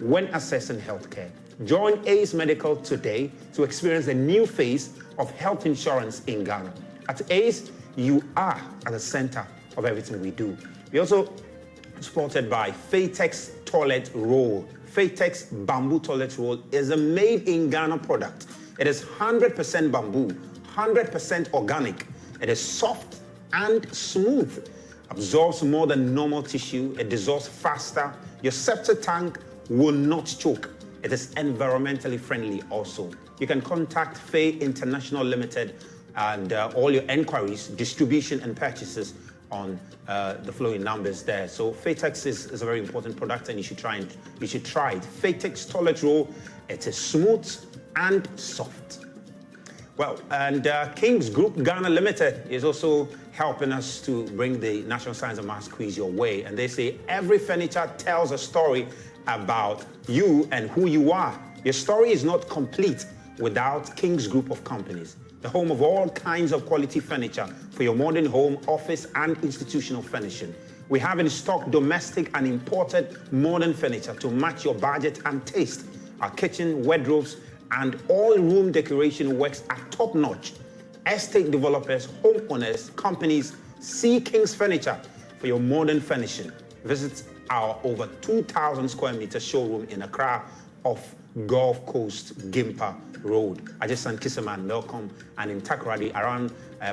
when assessing healthcare. Join Ace Medical today to experience a new phase of health insurance in Ghana. At Ace, you are at the center of everything we do. We also supported by Phatex Toilet Roll. Phatex Bamboo Toilet Roll is a made-in-Ghana product. It is 100% bamboo, 100% organic. It is soft and smooth. Absorbs more than normal tissue. It dissolves faster. Your septic tank will not choke. It is environmentally friendly also. You can contact Faye International Limited and all your enquiries, distribution and purchases on the following numbers there. So Phatex is a very important product and you should try it. Phatex Toilet Roll, it is smooth and soft. Well, and King's Group Ghana Limited is also helping us to bring the National Science and Maths quiz your way. And they say every furniture tells a story about you and who you are. Your story is not complete without King's Group of Companies, the home of all kinds of quality furniture for your modern home, office, and institutional furnishing. We have in stock domestic and imported modern furniture to match your budget and taste. Our kitchen, wardrobes, and all room decoration works at top notch. Estate developers, homeowners, companies see King's Furniture for your modern furnishing. Visit our over 2,000 square meter showroom in Accra off Gulf Coast Gimpa Road. Adjacent Kissaman, Melcom, and in Takoradi around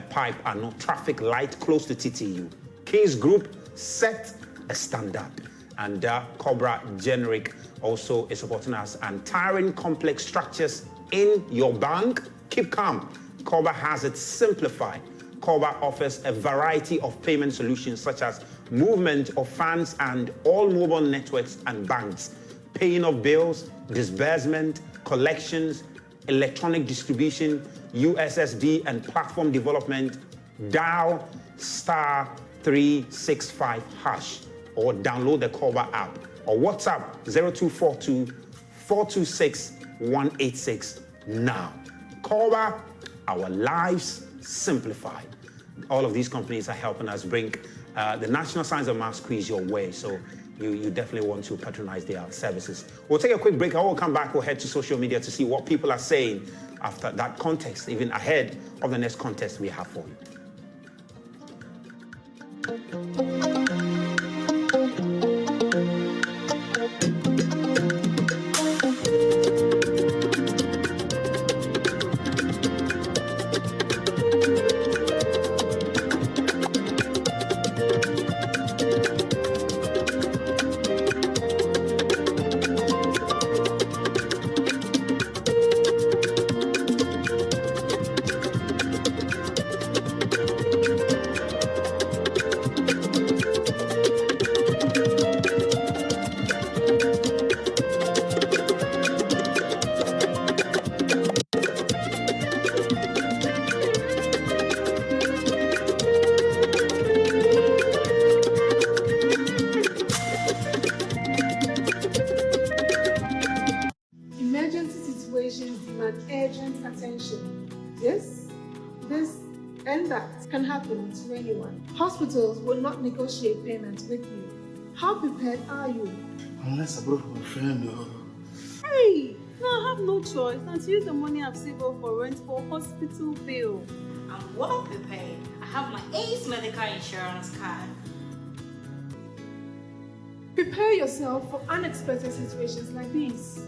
Pipe and no traffic light close to TTU. King's Group set a standard. And Cobra Generic also is supporting us. And tiring complex structures in your bank, keep calm. Cobra has it simplified. Cobra offers a variety of payment solutions such as movement of funds and all mobile networks and banks, paying of bills, disbursement, collections, electronic distribution, USSD and platform development. Dial *365# or download the Cobra app or WhatsApp 0242 426 186 now. Cobra, our lives simplified. All of these companies are helping us bring the National Science and Maths quiz your way, so you definitely want to patronize their services. We'll take a quick break. I will come back. We'll head to social media to see what people are saying after that contest, even ahead of the next contest we have for you. To anyone. Hospitals will not negotiate payments with you. How prepared are you? Unless I brought my friend. Hey, no, I have no choice than to use the money I've saved up for rent for hospital bill. I'm well prepared. I have my Ace Medical Insurance card. Prepare yourself for unexpected situations like these.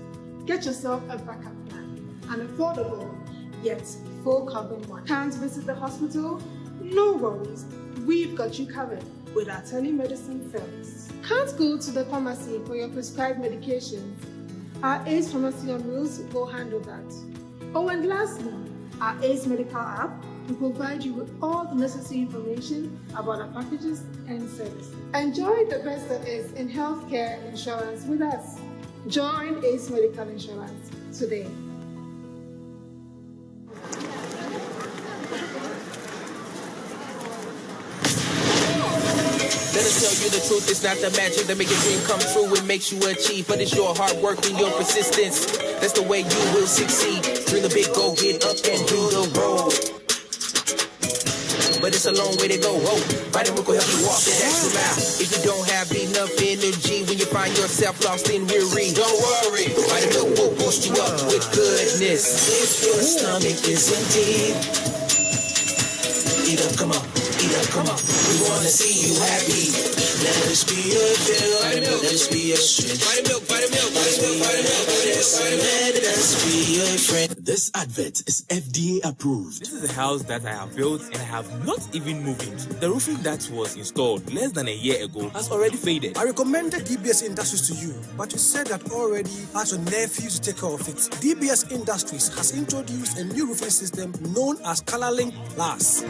Get yourself a backup plan, an affordable yet full covered one. Can't visit the hospital? No worries, we've got you covered with our telemedicine service. Can't go to the pharmacy for your prescribed medications? Our Ace Pharmacy on Wheels will handle that. Oh, and lastly, our Ace Medical app will provide you with all the necessary information about our packages and services. Enjoy the best there is in healthcare insurance with us. Join Ace Medical Insurance today. Let us tell you the truth, it's not the magic that make your dream come true. It makes you achieve, but it's your hard work and your persistence. That's the way you will succeed. Dream the big goal, get up and do the road. but it's a long way to go. Whoa, vitamin will help you walk that extra mile. If you don't have enough energy when you find yourself lost in weary, don't worry. Vitamin will boost you up with goodness. If your stomach is empty, eat up, come on. Eat up, come on. We wanna see you happy. Let us be your friend. Let us be your strength. Vitamin, let us be your friend. This advert is FDA approved. This is a house that I have built and I have not even moved into. The roofing that was installed less than a year ago has already faded. I recommended DBS Industries to you, but you said that already asked your nephew to take care of it. DBS Industries has introduced a new roofing system known as ColorLink Plus.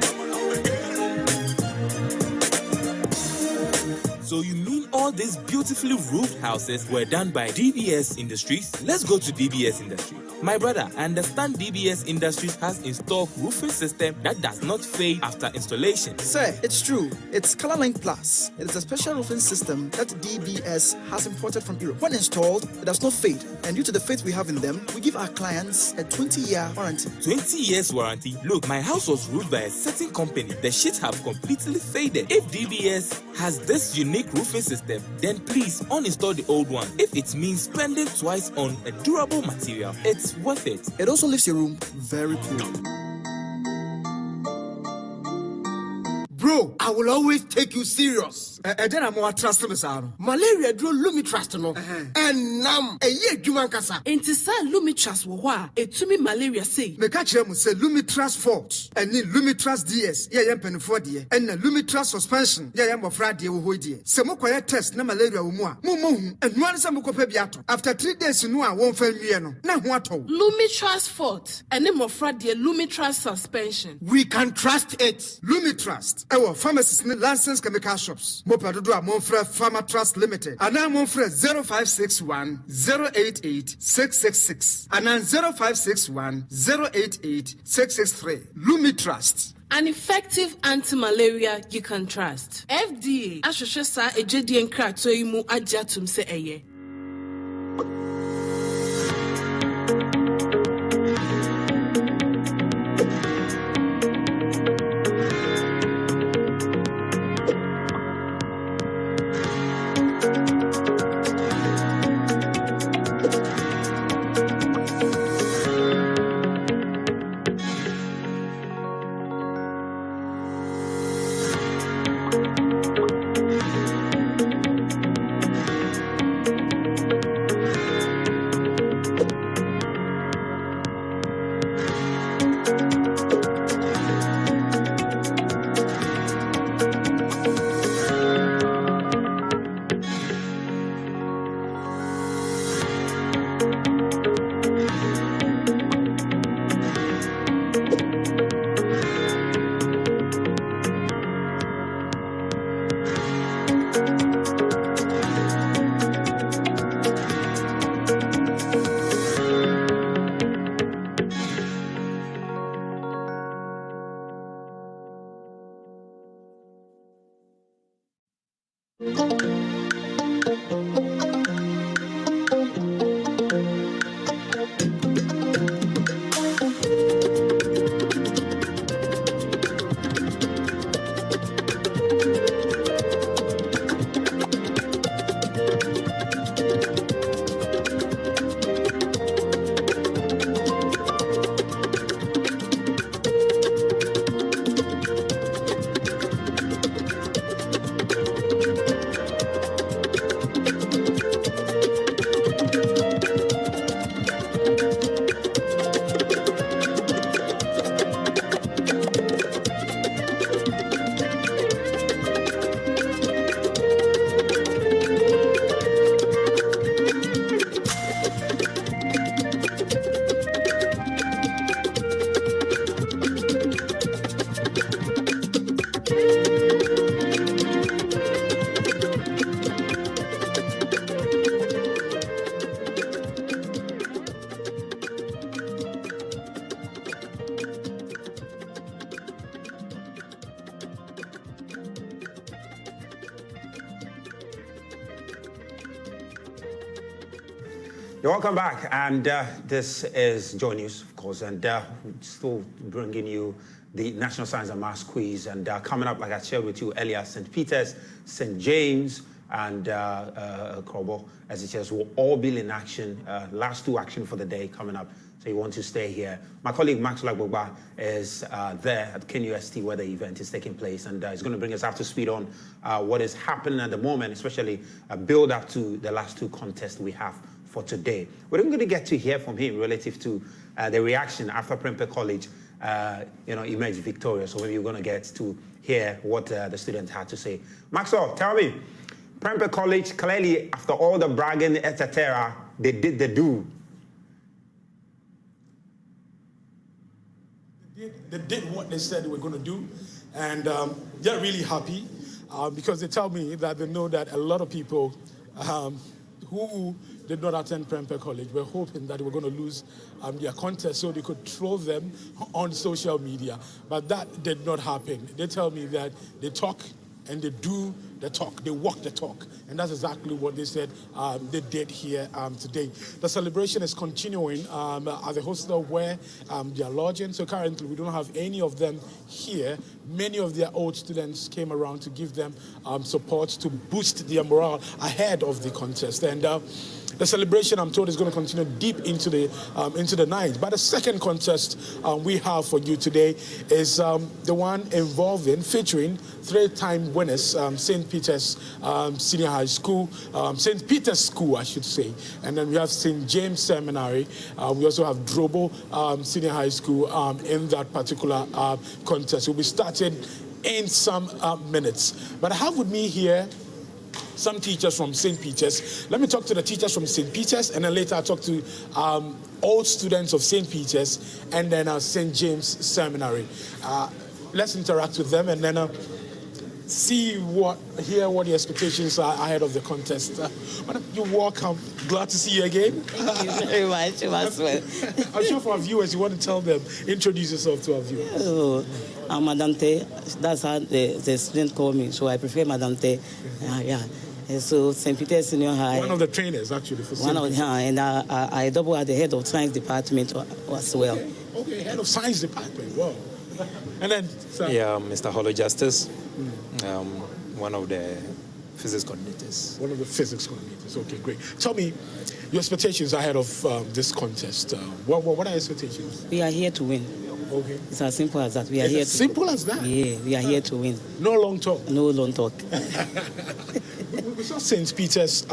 So you mean all these beautifully roofed houses were done by DBS Industries? Let's go to DBS Industries. My brother, I understand DBS Industries has installed roofing system that does not fade after installation. Sir, it's true. It's ColorLink Plus. It is a special roofing system that DBS has imported from Europe. When installed, it does not fade. And due to the faith we have in them, we give our clients a 20-year warranty. 20 years warranty? Look, my house was roofed by a certain company. The sheets have completely faded. If DBS has this unique roofing system, then please uninstall the old one. If it means spending twice on a durable material, it's worth it. It also leaves your room very cool. Bro, I will always take you serious. Then I'm more trust me, sir. Malaria drew Lumitrust no. And nam a year Juman Kasa. Enti sa Lumitrust wo ho a etumi malaria say. Me catch him say Lumitrust Fort and ni Lumitrust DS. Yeah, pen for dear. And Lumitrust suspension. Yeah, mo Friday wo ho dear. Se mo kwaya test na malaria wo mu a. Mo hu and one say mo ko pa biato. After 3 days no a won fa nwie no. Na ho ato. Lumitrust Fort and mo Friday Lumitrust suspension. We can trust it. Lumitrust. Our pharmacists and licensed chemical shops. Mopadodo a Monfre Pharma Trust Limited. And now Monfre 0561 088 666. And now 0561 088 663. Lumitrust. An effective anti-malaria you can trust. FDA. Ashoshe sa ejedi enkra to imu ajatum se eye. Welcome back, and this is Joy News, of course, and still bringing you the National Science and Maths Quiz. And coming up, like I shared with you earlier, St. Peter's, St. James, and Drobo SHS will all be in action. Last 2 action for the day coming up. So you want to stay here. My colleague Max Lagbogba is there at KNUST where the event is taking place, and he's going to bring us up to speed on what is happening at the moment, especially build up to the last 2 contests we have for today. We're going to get to hear from him relative to the reaction after Prempeh College emerged victorious. So maybe you're going to get to hear what the students had to say. Maxwell, tell me, Prempeh College, clearly after all the bragging, etc., they did the do. They did what they said they were going to do, and they're really happy because they tell me that they know that a lot of people who did not attend Prempeh College were hoping that they were going to lose their contest so they could troll them on social media, but that did not happen. They tell me that they talk and they do the talk, they walk the talk, and that's exactly what they said they did here today. The celebration is continuing at the hostel where they are lodging, so currently we don't have any of them here. Many of their old students came around to give them support to boost their morale ahead of the contest, and the celebration, I'm told, is going to continue deep into the night. But the second contest we have for you today is the one featuring 3-time winners, St. Peter's Senior High School, St. Peter's School, I should say. And then we have St. James Seminary. We also have Drobo Senior High School in that particular contest. We'll be starting in some minutes. But I have with me here some teachers from St. Peter's. Let me talk to the teachers from St. Peter's, and then later I'll talk to all students of St. Peter's and then St. James Seminary. Let's interact with them and then hear what the expectations are ahead of the contest. You're welcome. Glad to see you again. Thank you very much. I'm sure for our viewers, you want to tell them, introduce yourself to our viewers. Oh, I'm Madame T. That's how the student call me, so I prefer Madame T. Yeah. And so St. Peter's Senior High. One of the trainers, actually. For St. Peter's. And I double at the head of science department as well. Okay, head of science department. Wow. And then, sir. Yeah, Mr. Hollow Justice, one of the physics coordinators. One of the physics coordinators. Okay, great. Tell me your expectations ahead of this contest. What are your expectations? We are here to win. Okay. It's as simple as that. We are it's here. As simple as that. Yeah, we are here to win. No long talk. No long talk. We saw St. Peter's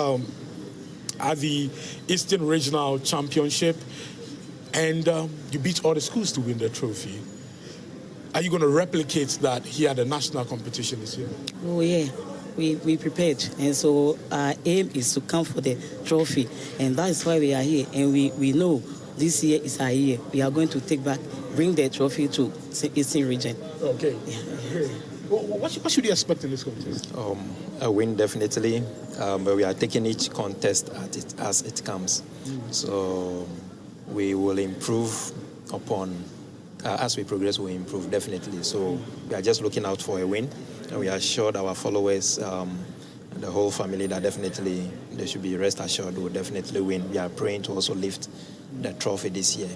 at the Eastern Regional Championship, and you beat all the schools to win the trophy. Are you going to replicate that here at the national competition this year? Oh yeah, we prepared, and so our aim is to come for the trophy, and that is why we are here. And we know this year is our year. We are going to bring the trophy to Eastern Region. Okay. Yeah. What should you expect in this contest? A win, definitely. But we are taking each contest as it comes. So we will improve upon, as we progress, we'll improve, definitely. So we are just looking out for a win. And we assured our followers, the whole family, that definitely they should be rest assured we'll definitely win. We are praying to also lift the trophy this year.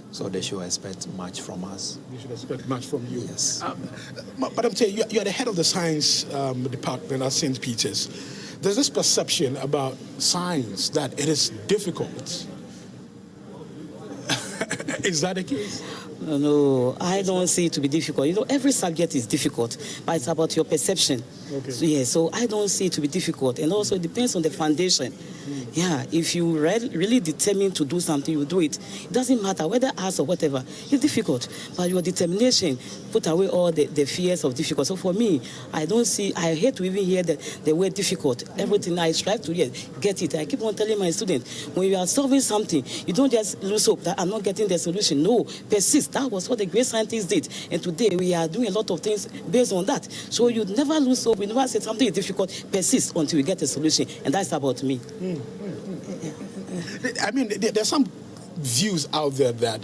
So they should expect much from us. They should expect much from you. Yes. But I'm telling you, you're the head of the science department at St. Peter's. There's this perception about science that it is difficult. Is that the case? No, I don't see it to be difficult. You know, every subject is difficult, but it's about your perception. Okay. So, yeah, so I don't see it to be difficult. And also it depends on the foundation. Yeah, if you really determined to do something, you do it. It doesn't matter whether arts or whatever. It's difficult, but your determination put away all the fears of difficult. So for me, I hate to even hear the word difficult. Everything I strive to get it. I keep on telling my students, when you are solving something, you don't just lose hope that I'm not getting the solution. No, persist. That was what the great scientists did. And today we are doing a lot of things based on that. So you never lose hope. You never say something is difficult. Persist until you get a solution. And that's about me. I mean, there's some views out there that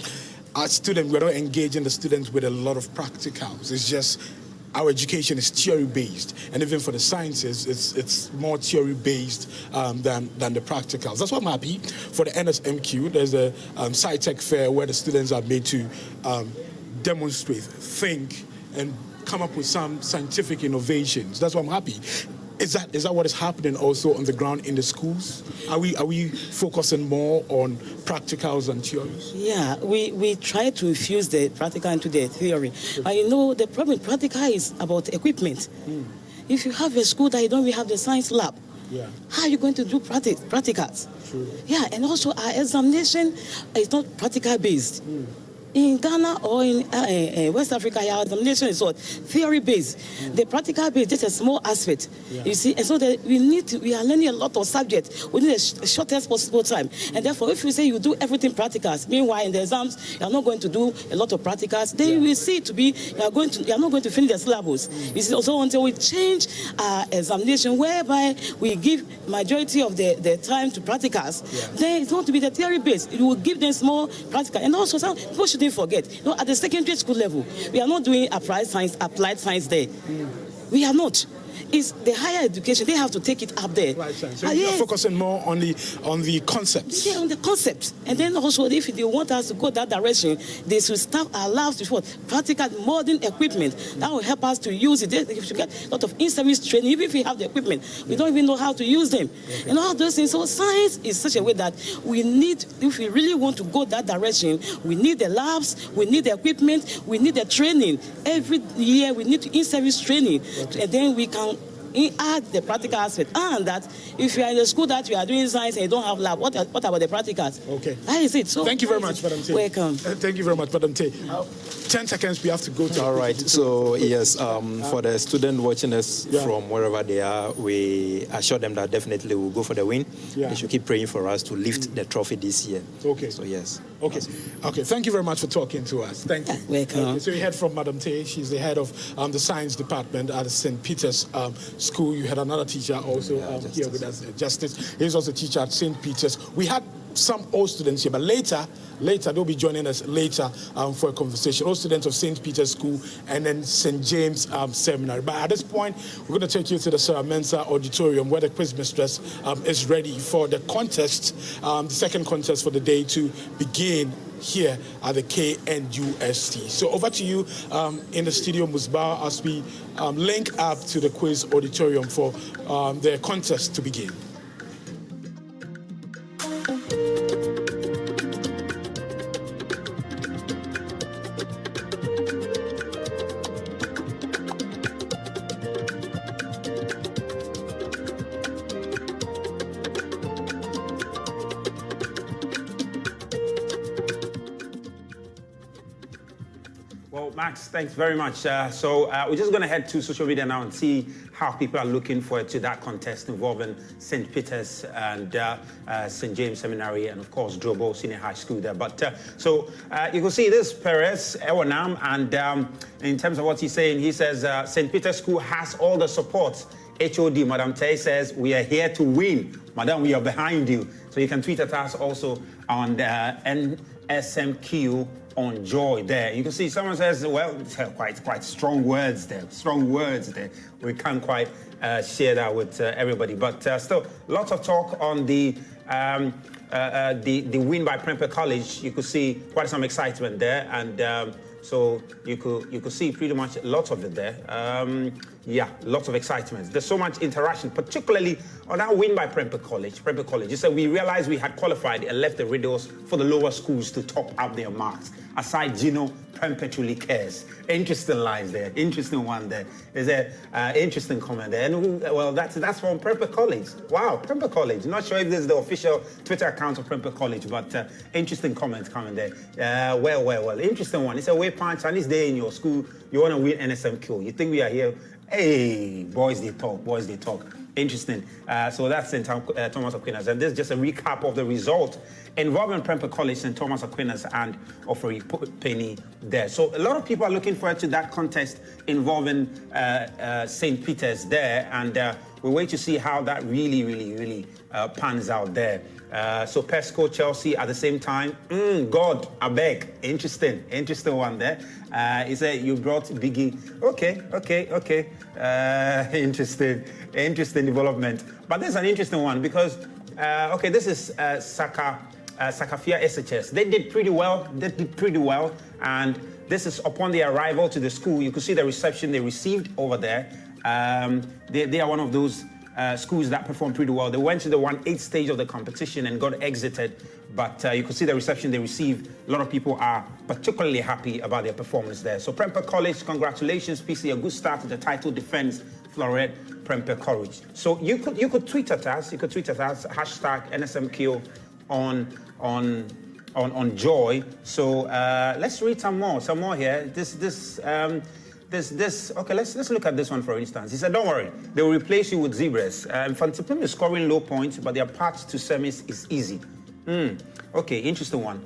our students, we're not engaging the students with a lot of practicals. It's just our education is theory-based. And even for the sciences, it's more theory-based than the practicals. That's why I'm happy for the NSMQ. There's a SciTech fair where the students are made to demonstrate, think, and come up with some scientific innovations. That's why I'm happy. Is that what is happening also on the ground in the schools? Are we focusing more on practicals and theories? Yeah, we try to infuse the practical into the theory. But you know, the problem with practical is about equipment. If you have a school that you don't even have the science lab, how are you going to do practicals? True. Yeah, and also our examination is not practical based. In Ghana or in West Africa, our examination is what? Theory based. The practical based, just a small aspect. You see, and so that we are learning a lot of subjects within the shortest possible time. And therefore, if you say you do everything practicals, meanwhile in the exams you are not going to do a lot of practicals, then you will see it to be you are not going to finish the syllabus. You see, also until we change our examination, whereby we give majority of the time to practicals, then it's going to be the theory based. It will give them small practical, and also some people should forget, you know, at the secondary school level, we are not doing applied science there. We are not. It's the higher education, they have to take it up there. Right, so you're focusing more on the concepts. Yeah, on the concepts. And then also, if they want us to go that direction, they should start our labs with what? Practical modern equipment. That will help us to use it. If you get a lot of in-service training, even if we have the equipment, we don't even know how to use them. And all those things. So science is such a way that we need, if we really want to go that direction, we need the labs, we need the equipment, we need the training. Every year we need in-service training. And then we can add the practical aspect. And that if you are in the school that you are doing science and you don't have lab, what about the practicals? Okay. That is it. So thank you very much, Madam Tay. Welcome. Thank you very much, Madam Tay. 10 seconds, we have to go to... All right. So, yes, for the student watching us from wherever they are, we assure them that definitely we'll go for the win. They should keep praying for us to lift the trophy this year. Okay. So, yes. Okay. Okay. Thank you very much for talking to us. Thank you. Welcome. Okay, so you heard from Madam Tay. She's the head of the science department at St. Peter's School. You had another teacher also here with us, Justice. He's also a teacher at St. Peter's. We had some old students here, but later they'll be joining us later for a conversation. All students of St. Peter's School and then St. James Seminary. But at this point, we're going to take you to the Sarah Mensah Auditorium where the quiz mistress is ready for the contest, the second contest for the day to begin here at the KNUST. So over to you in the studio, Musbah, as we link up to the quiz auditorium for the contest to begin. Max, thanks very much. So we're just going to head to social media now and see how people are looking forward to that contest involving St. Peter's and St. James Seminary and, of course, Drobo Senior High School there. But so you can see this, Perez Ewanam, and in terms of what he's saying, he says St. Peter's School has all the support. HOD, Madam Tay says, we are here to win. Madam, we are behind you. So you can tweet at us also on the NSMQ on joy there. You can see someone says, well, quite strong words there. Strong words there. We can't quite share that with everybody. But still, lots of talk on the win by Prempeh College. You could see quite some excitement there. And so you could see pretty much lots of it there. Yeah, lots of excitement. There's so much interaction, particularly on our win by Prempeh College. You said we realized we had qualified and left the riddles for the lower schools to top up their marks. Aside Gino, Prempeh truly cares. Interesting lines there. Interesting one there. There's an interesting comment there. And well, that's from Prempeh College. Wow, Prempeh College. Not sure if this is the official Twitter account of Prempeh College, but interesting comment coming there. Well. Interesting one. It's a way punch, and it's there in your school. You want to win NSMQ. You think we are here? Hey, boys, they talk. Interesting. So that's St. Thomas Aquinas. And this is just a recap of the result involving Prempeh College, St. Thomas Aquinas, and Ofori Penny there. So a lot of people are looking forward to that contest involving St. Peter's there. And we wait to see how that really pans out there. So Pesco, Chelsea at the same time. God, I beg. Interesting one there. He said you brought Biggie. Okay. Interesting development. But there's an interesting one because, this is Sakafia SHS. They did pretty well. And This is upon their arrival to the school. You could see the reception they received over there. They are one of those schools that performed pretty well. They went to the 1/8 stage of the competition and got exited, but you could see the reception they received. A lot of people are particularly happy about their performance there. So Prempeh College, congratulations, PC, a good start to the title defense, Floret Prempeh College. So you could tweet at us. You could tweet at us hashtag NSMQ on Joy. So let's read some more here. Okay, let's look at this one for instance. He said, don't worry, they will replace you with zebras. Fantipim is scoring low points, but their path to semis is easy. Okay, interesting one.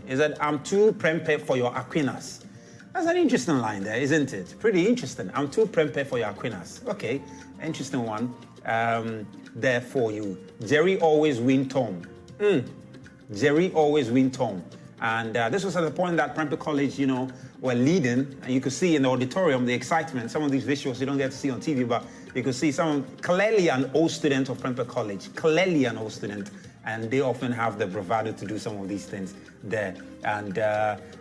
Is that I'm too Prempeh for your Aquinas. That's an interesting line there, isn't it? Pretty interesting. I'm too Prempeh for your Aquinas. Okay, interesting one there for you. Jerry always win Tom. Jerry always win Tom. And this was at the point that Prempeh College, were leading, and you could see in the auditorium the excitement. Some of these visuals you don't get to see on TV, but you could see clearly an old student of Prempeh College, and they often have the bravado to do some of these things there. And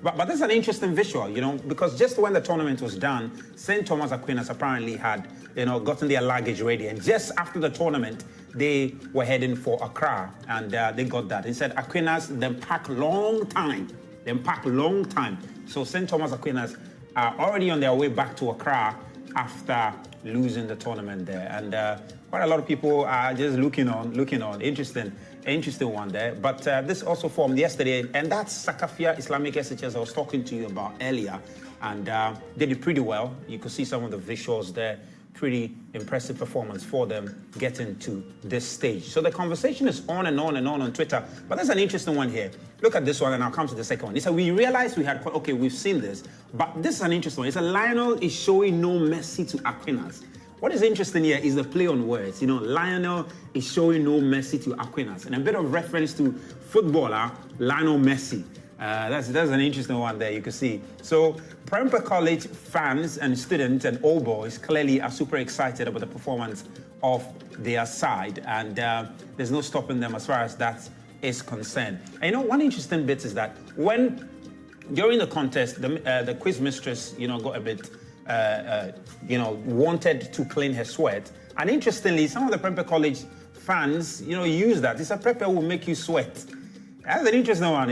but that's an interesting visual, because just when the tournament was done, St. Thomas Aquinas apparently had, gotten their luggage ready, and just after the tournament, they were heading for Accra, and they got that. He said Aquinas then packed long time. So St. Thomas Aquinas are already on their way back to Accra after losing the tournament there. And quite a lot of people are just looking on. Interesting one there. But this also formed yesterday, and that's Sakafia Islamic SHS I was talking to you about earlier. And they did pretty well. You could see some of the visuals there. Pretty impressive performance for them getting to this stage. So the conversation is on and on Twitter. But there's an interesting one here. Look at this one, and I'll come to the second one. He said, we realized we've seen this, but this is an interesting one. It's a Lionel is showing no mercy to Aquinas. What is interesting here is the play on words. Lionel is showing no mercy to Aquinas. And a bit of reference to footballer Lionel Messi. That's an interesting one there, you can see. So Prempeh College fans and students and old boys clearly are super excited about the performance of their side, and there's no stopping them as far as that is concerned. And one interesting bit is that during the contest, the quiz mistress, got a bit, wanted to clean her sweat. And interestingly, some of the Prempeh College fans, use that. It's a Prempeh will make you sweat. That's an interesting one,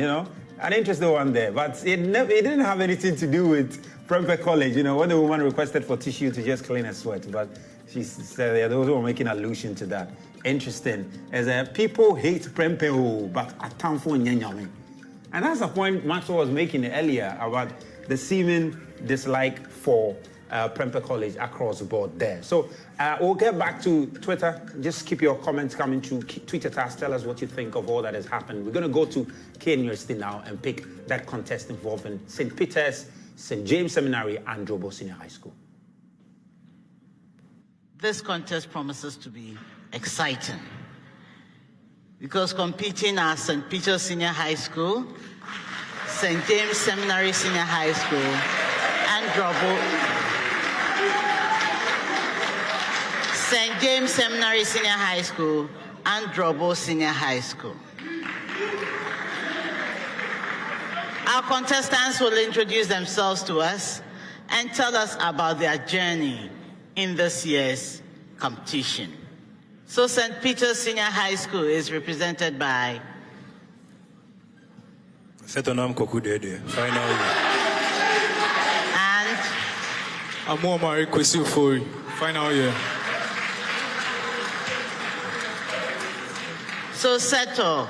An interesting one there, but it didn't have anything to do with Prempeh College. When the woman requested for tissue to just clean her sweat, but she said those were making allusion to that. Interesting. As people hate Prempeh, but a town for Nyanyame. And that's the point Maxwell was making earlier about the seeming dislike for Prempeh College across the board there. So we'll get back to Twitter. Just keep your comments coming through. Tweet at us. Tell us what you think of all that has happened. We're going to go to K University now and pick that contest involving St. Peter's, St. James Seminary, and Drobo Senior High School. This contest promises to be exciting because competing are St. Peter's Senior High School, St. James Seminary Senior High School, and St. James Seminary Senior High School and Drobo Senior High School. Our contestants will introduce themselves to us and tell us about their journey in this year's competition. So St. Peter's Senior High School is represented by Setonam Kokudede, final year. And Amuamari Kwesiufori, final year. So Seto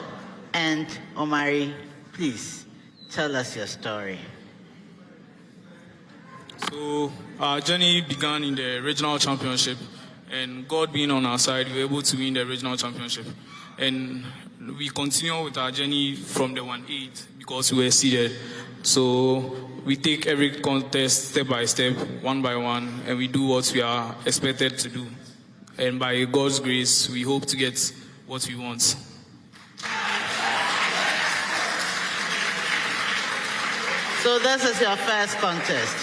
and Omari, please tell us your story. So our journey began in the regional championship, and God being on our side, we were able to win the regional championship. And we continue with our journey from the 1/8 because we were seeded. So we take every contest step by step, one by one, and we do what we are expected to do. And by God's grace, we hope to get what we want. So this is your first contest.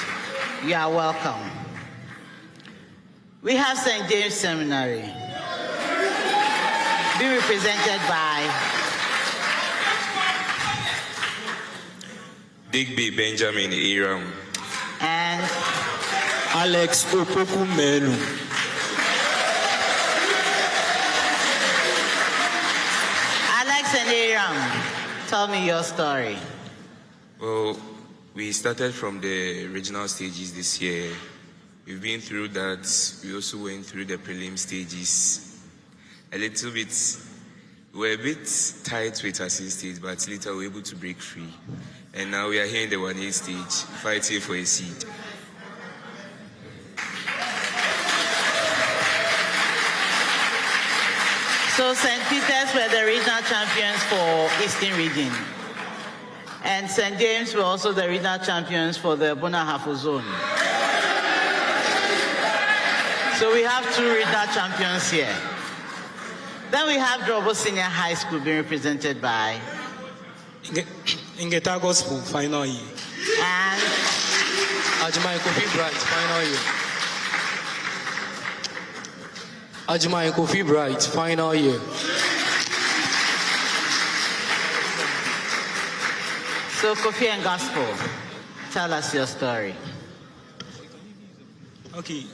You are welcome. We have St. James Seminary, being represented by Digby Benjamin Aram. And Alex Opoku Menu. Alex and Aram, tell me your story. Well, we started from the regional stages this year. We've been through that. We also went through the prelim stages. A little bit, we were a bit tight with assist stage, but later we were able to break free. And now we are here in the 1A stage, fighting for a seat. So St. Peter's were the regional champions for Eastern region. And St. James were also the regional champions for the Bonahafo zone. So we have 2 regional champions here. Then we have Drobo Senior High School being represented by Ingeta Gospel, final year. And Ajimai Kofi Bright, final year. Ajimai Kofi Bright, final year. So Kofi and Gospel, tell us your story. Okay,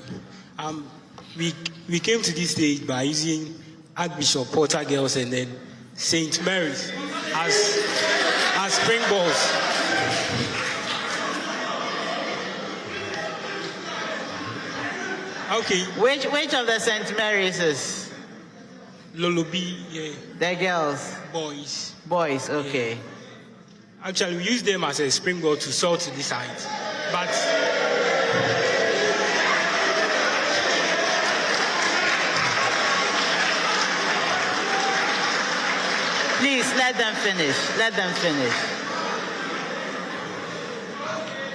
we came to this stage by using Archbishop Porter Girls and then St. Mary's as springboards. Okay. Which of the St. Mary's is? Lolobi, yeah. The girls? Boys. Boys, okay. Yeah. Actually, we use them as a springboard to soar to this height. But please, let them finish. Let them finish.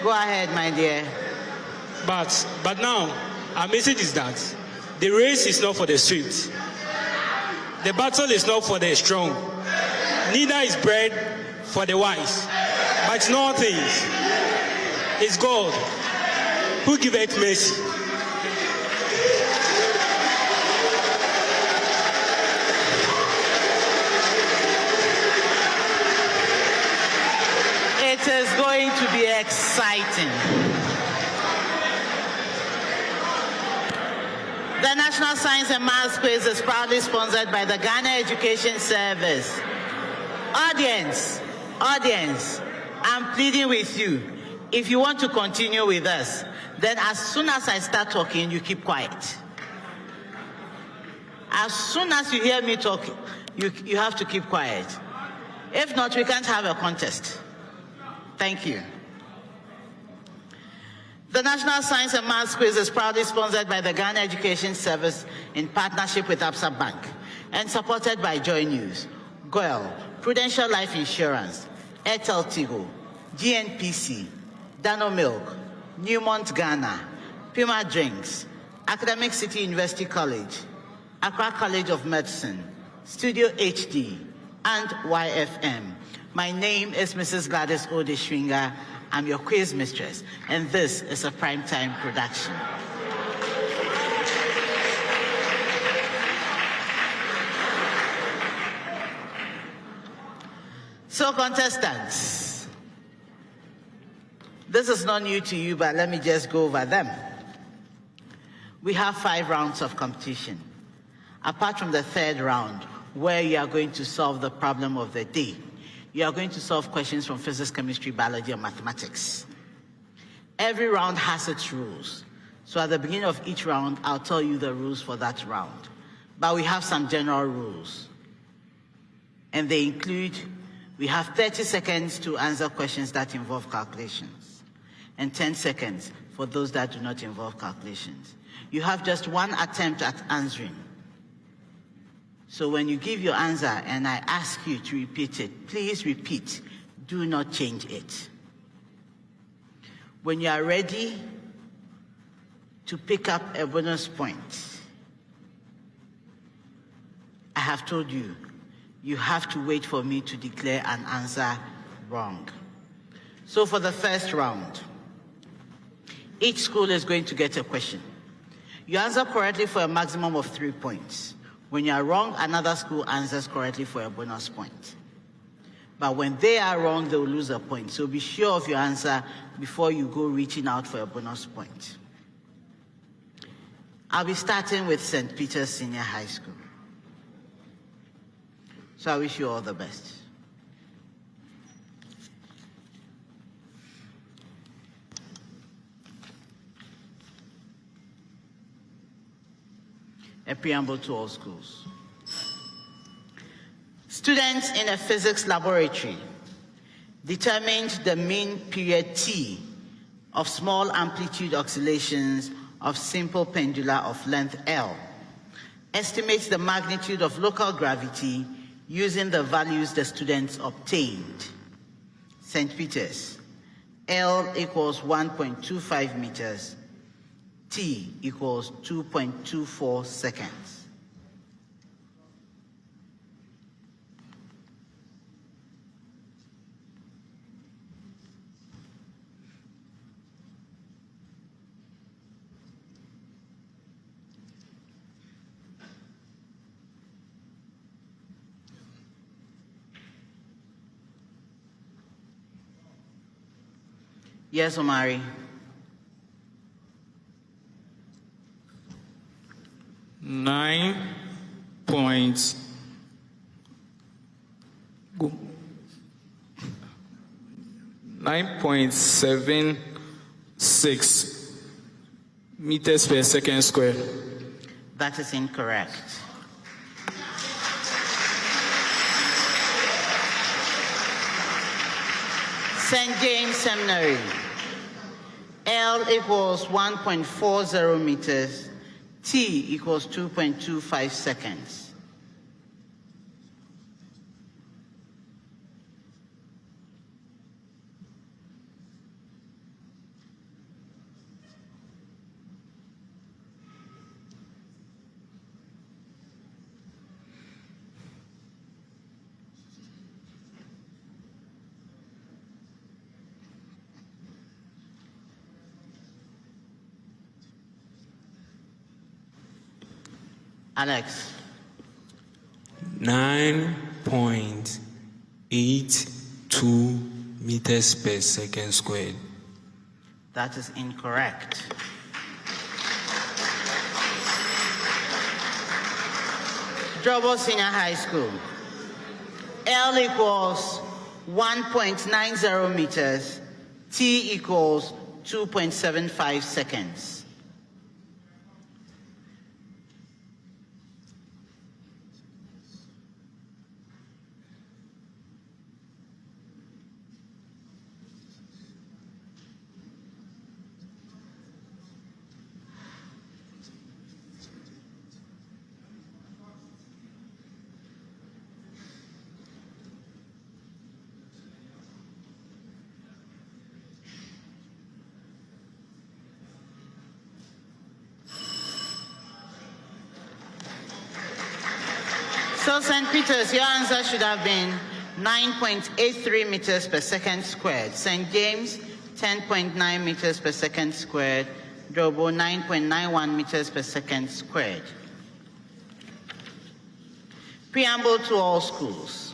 Go ahead, my dear. But now, our message is that the race is not for the swift. The battle is not for the strong. Neither is bread for the wise. But in all things, it's God who giveth mercy. It is going to be exciting. The National Science and Maths Quiz is proudly sponsored by the Ghana Education Service. Audience, I'm pleading with you. If you want to continue with us, then as soon as I start talking, you keep quiet. As soon as you hear me talk, you have to keep quiet. If not, we can't have a contest. Thank you. The National Science and Maths Quiz is proudly sponsored by the Ghana Education Service in partnership with Absa Bank and supported by Joy News, GOIL, Prudential Life Insurance, Airtel Tigo, GNPC, Dano Milk, Newmont Ghana, Pima Drinks, Academic City University College, Accra College of Medicine, Studio HD, and YFM. My name is Mrs. Gladys Odeshwinga. I'm your quiz mistress, and this is a primetime production. So, contestants, this is not new to you, but let me just go over them. We have 5 rounds of competition, apart from the 3rd round, where you are going to solve the problem of the day. You are going to solve questions from physics, chemistry, biology, and mathematics. Every round has its rules. So at the beginning of each round, I'll tell you the rules for that round. But we have some general rules. And they include, we have 30 seconds to answer questions that involve calculations, and 10 seconds for those that do not involve calculations. You have just 1 attempt at answering. So when you give your answer and I ask you to repeat it, please repeat. Do not change it. When you are ready to pick up a bonus point, I have told you, you have to wait for me to declare an answer wrong. So for the first round, each school is going to get a question. You answer correctly for a maximum of 3 points. When you are wrong, another school answers correctly for a bonus point. But when they are wrong, they will lose a point. So be sure of your answer before you go reaching out for a bonus point. I'll be starting with St. Peter's Senior High School. So I wish you all the best. A preamble to all schools. Students in a physics laboratory determined the mean period T of small amplitude oscillations of simple pendula of length L. Estimates the magnitude of local gravity using the values the students obtained. St. Peter's, L equals 1.25 meters, T equals 2.24 seconds. Yes, Omari. 9.76 meters per second squared. That is incorrect. St. James Seminary, L equals 1.40 meters, T equals 2.25 seconds. Alex. 9.82 meters per second squared. That is incorrect. Drobo Senior High School. L equals 1.90 meters. T equals 2.75 seconds. So St. Peter's, your answer should have been 9.83 meters per second squared. St. James, 10.9 meters per second squared. Drobo, 9.91 meters per second squared. Preamble to all schools.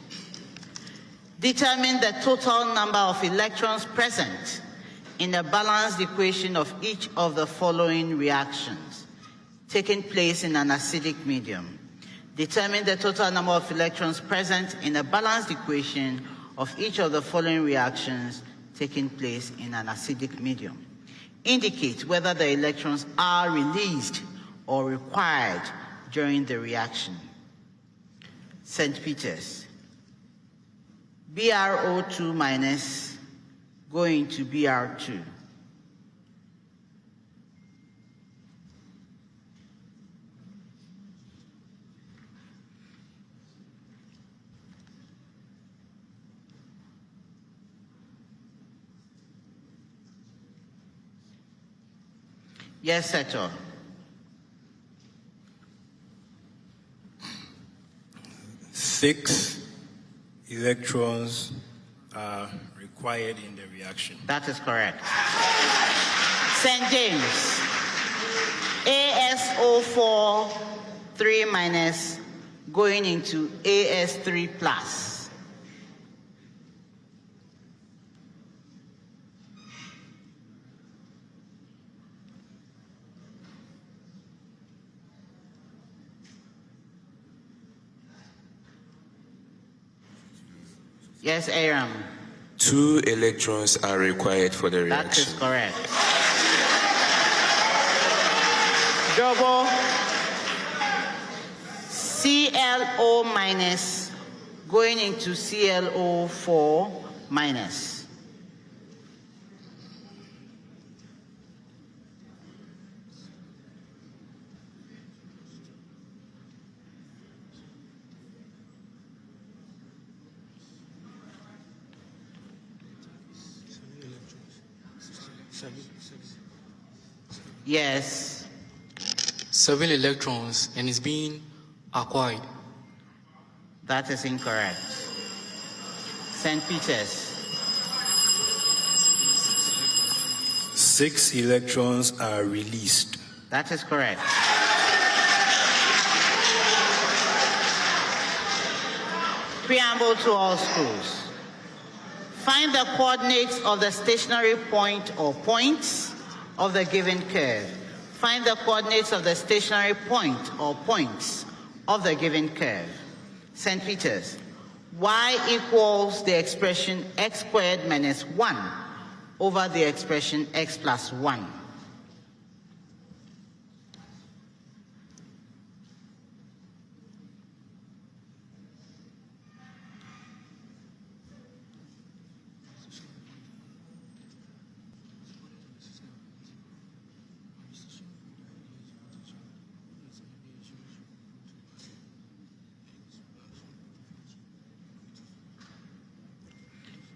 Determine the total number of electrons present in a balanced equation of each of the following reactions taking place in an acidic medium. Determine the total number of electrons present in a balanced equation of each of the following reactions taking place in an acidic medium. Indicate whether the electrons are released or required during the reaction. St. Peter's, BrO2 minus going to Br2. Yes, Seto. Six electrons are required in the reaction. That is correct. St. James, ASO4 3 minus going into AS3 plus. Yes, Aram. 2 electrons are required for the reaction. That is correct. Drobo, ClO minus going into ClO4 minus. Yes. 7 electrons and is being acquired. That is incorrect. St. Peter's. 6 electrons are released. That is correct. Preamble to all schools. Find the coordinates of the stationary point or points of the given curve. Find the coordinates of the stationary point or points of the given curve. St. Peter's. Y equals the expression x squared minus 1 over the expression x plus 1.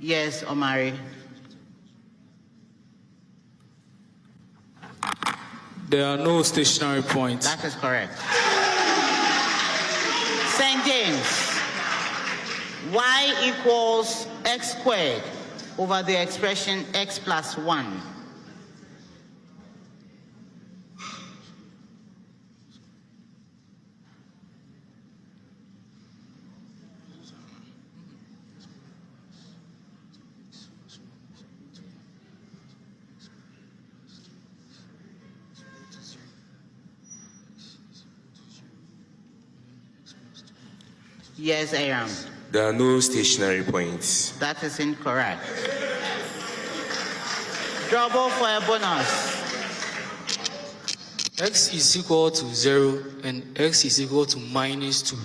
Yes, Omari. There are no stationary points. That is correct. St. James. Y equals x squared over the expression x plus 1. Yes, Aram. There are no stationary points. That is incorrect. Drobo for a bonus. X is equal to 0 and x is equal to minus 2.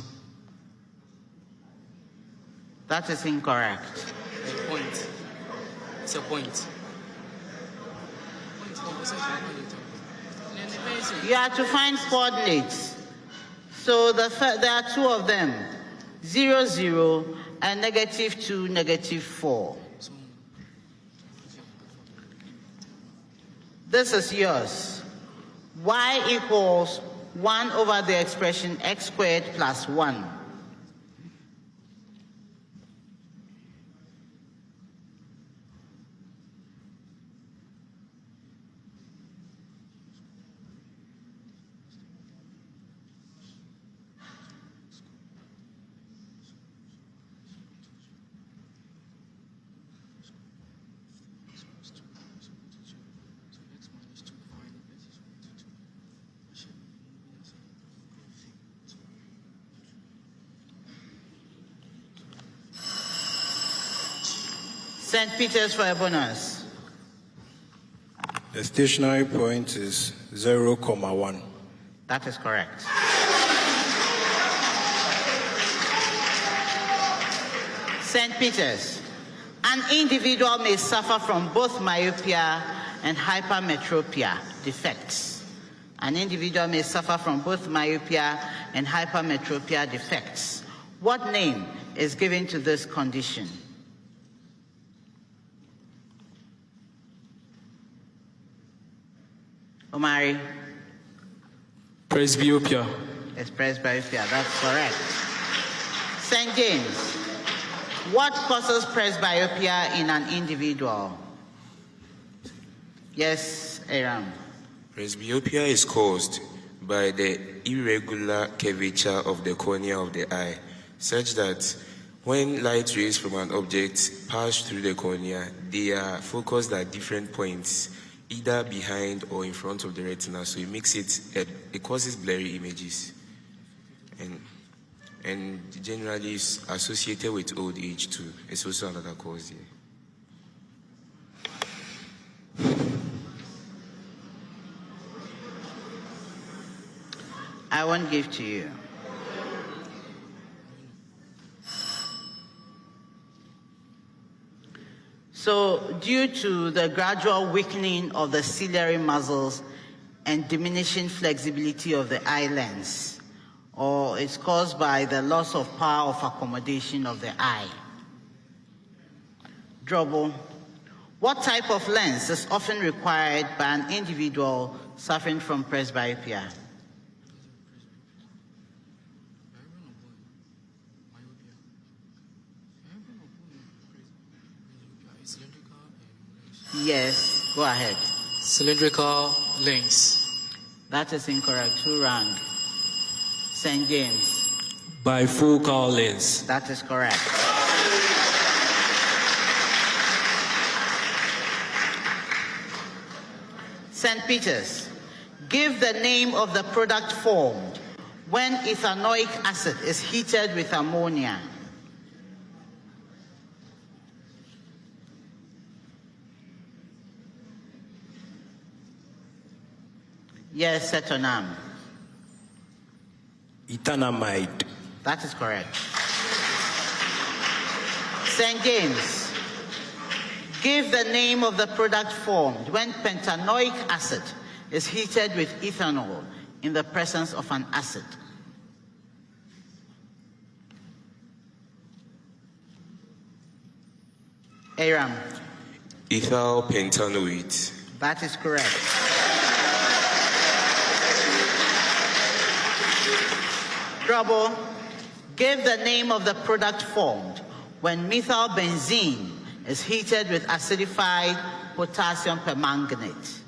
That is incorrect. A point. It's a point. You have to find coordinates. So there are 2 of them. 0, 0, and -2, -4. This is yours. Y equals 1 over the expression x squared plus 1. St. Peter's for a bonus. The stationary point is 0,1. That is correct. St. Peter's. An individual may suffer from both myopia and hypermetropia defects. An individual may suffer from both myopia and hypermetropia defects. What name is given to this condition? Omari. Presbyopia. It's presbyopia, that's correct. St. James, what causes presbyopia in an individual? Yes, Aram. Presbyopia is caused by the irregular curvature of the cornea of the eye, such that when light rays from an object pass through the cornea, they are focused at different points, either behind or in front of the retina, so it causes blurry images. and generally is associated with old age too. It's also another cause here. I won't give to you. So, due to the gradual weakening of the ciliary muscles and diminishing flexibility of the eye lens, or it's caused by the loss of power of accommodation of the eye. Drobo, what type of lens is often required by an individual suffering from presbyopia? Yes, go ahead. Cylindrical lens. That is incorrect. Who rang? St. James. Bifocal lens. That is correct. St. Peter's. Give the name of the product formed when ethanoic acid is heated with ammonia. Yes, Cetonam. Ethanamide. That is correct. St. James. Give the name of the product formed when pentanoic acid is heated with ethanol in the presence of an acid. Aram. Ethyl pentanoate. That is correct. Drobo, give the name of the product formed when methylbenzene is heated with acidified potassium permanganate.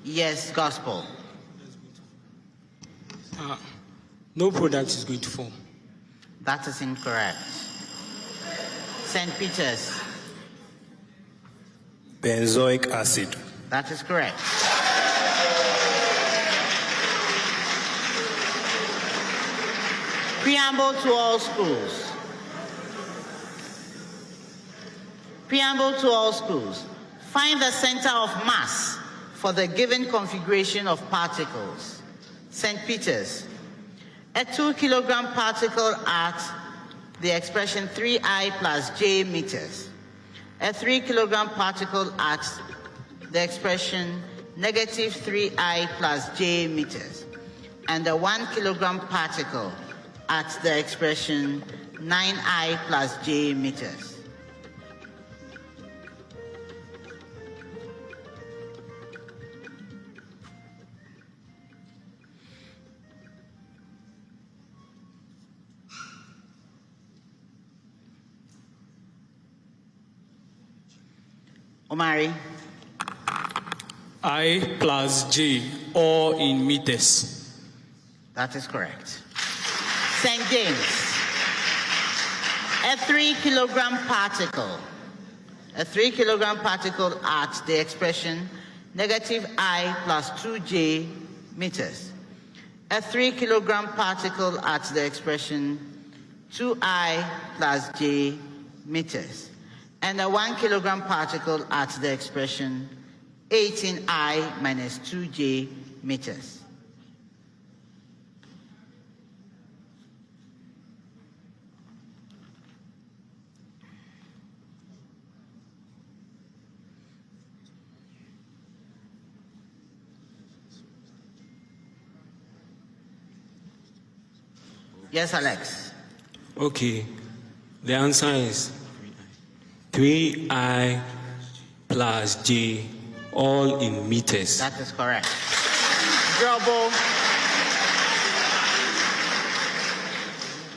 Yes, gospel. No product is going to form. That is incorrect. St. Peter's. Benzoic acid. That is correct. Preamble to all schools. Preamble to all schools. Find the center of mass for the given configuration of particles. St. Peter's. A 2 kilogram particle at the expression 3I plus J meters. A 3 kilogram particle at the expression negative 3I plus J meters. And a 1 kilogram particle at the expression 9I plus J meters. Omari. I plus J, all in meters. That is correct. St. James. A 3 kilogram particle. A 3 kilogram particle at the expression negative I plus 2J meters. A 3 kilogram particle at the expression 2I plus J meters. And a 1 kilogram particle at the expression 18I minus 2J meters. Yes, Alex. Okay. The answer is 3I plus J, all in meters. That is correct. Drobo.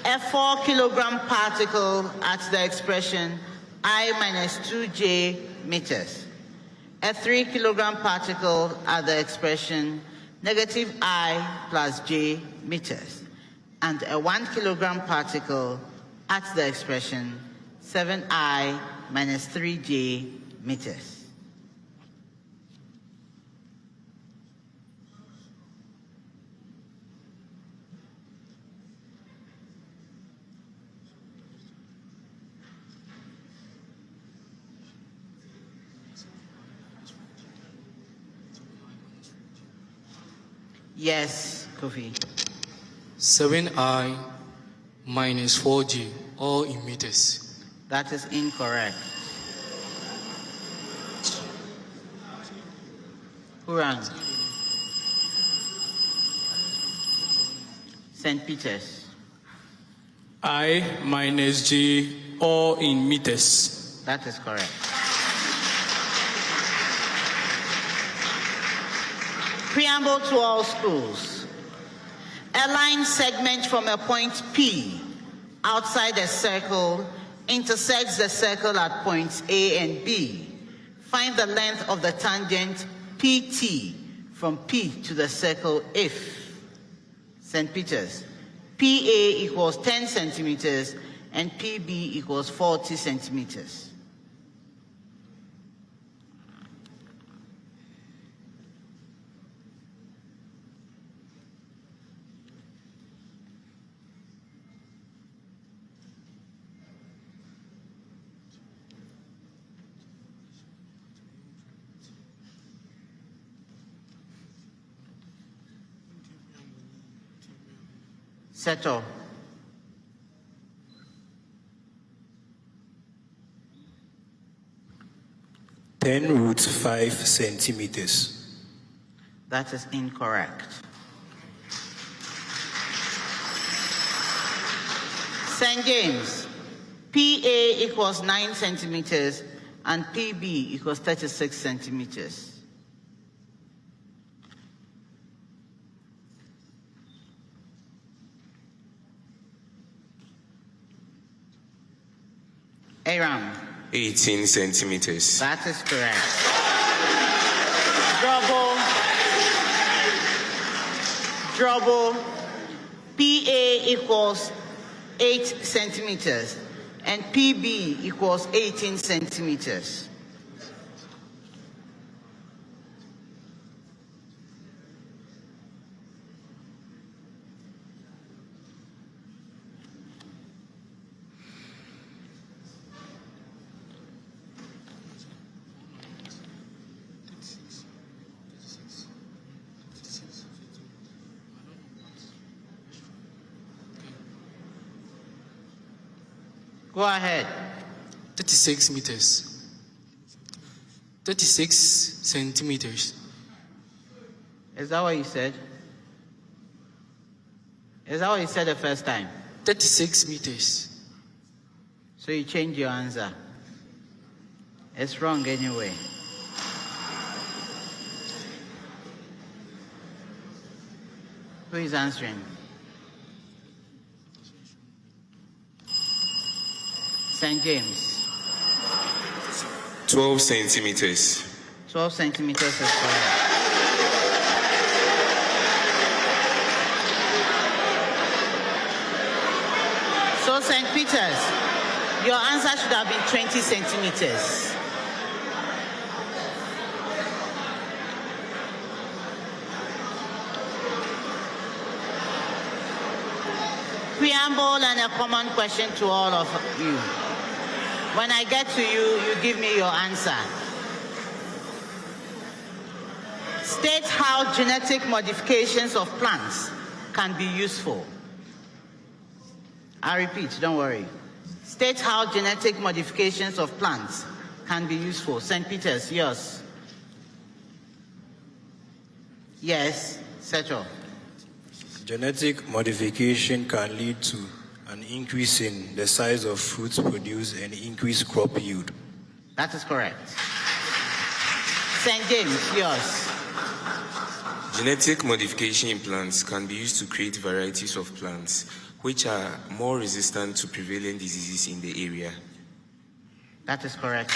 A 4 kilogram particle at the expression I minus 2J meters. a 3 kilogram particle at the expression negative I plus j meters, and a 1 kilogram particle at the expression 7I minus 3j meters. Yes, Kofi. 7I minus 4G, all in meters. That is incorrect. Who ran? St. Peter's. I minus J, all in meters. That is correct. Preamble to all schools. A line segment from a point P outside a circle intersects the circle at points A and B. Find the length of the tangent PT from P to the circle if St. Peter's PA equals 10 centimeters and PB equals 40 centimeters. Settle. (10√5 centimeters). That is incorrect. St. James, PA equals 9 centimeters and PB equals 36 centimeters. Aram. 18 centimeters. That is correct. Drobo. PA equals 8 centimeters and PB equals 18 centimeters. Go ahead. 36 meters. 36 centimeters. Is that what you said? Is that what you said the first time? 36 meters. So you change your answer. It's wrong anyway. Who is answering? St. James. 12 centimeters. 12 centimeters is correct. So St. Peter's, your answer should have been 20 centimeters. Preamble and a common question to all of you. When I get to you, you give me your answer. State how genetic modifications of plants can be useful. I repeat, don't worry. State how genetic modifications of plants can be useful. St. Peter's, yours. Yes, settle. Genetic modification can lead to an increase in the size of fruits produced and increased crop yield. That is correct. St. James, yours. Genetic modification in plants can be used to create varieties of plants which are more resistant to prevalent diseases in the area. That is correct.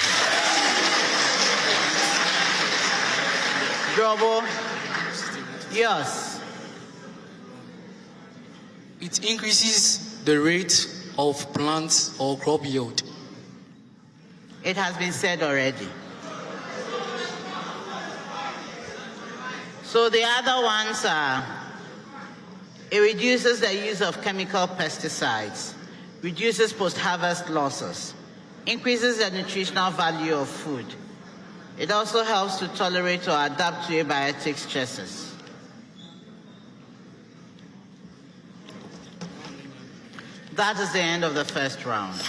Drobo, yours. It increases the rate of plant or crop yield. It has been said already. So the other ones are, it reduces the use of chemical pesticides, reduces post-harvest losses, increases the nutritional value of food. It also helps to tolerate or adapt to abiotic stresses. That is the end of the first round.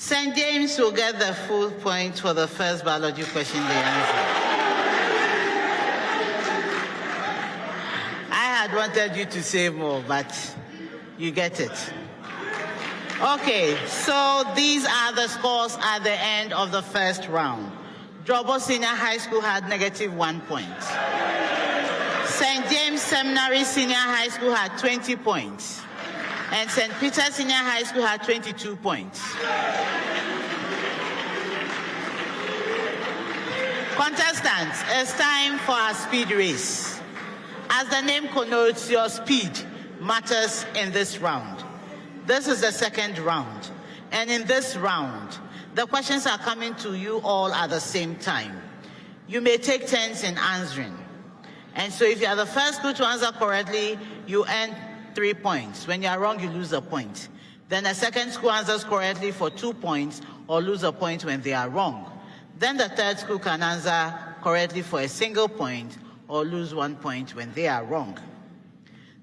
St. James will get the full point for the first biology question they answered. I had wanted you to say more, but you get it. Okay, so these are the scores at the end of the first round. Drobo Senior High School had -1 point. St. James Seminary Senior High School had 20 points. And St. Peter's Senior High School had 22 points. Contestants, it's time for our speed race. As the name connotes, your speed matters in this round. This is the second round. And in this round, the questions are coming to you all at the same time. You may take turns in answering. And so if you are the first school to answer correctly, you earn 3 points. When you are wrong, you lose a point. Then the second school answers correctly for 2 points or lose a point when they are wrong. Then the third school can answer correctly for a single point or lose 1 point when they are wrong.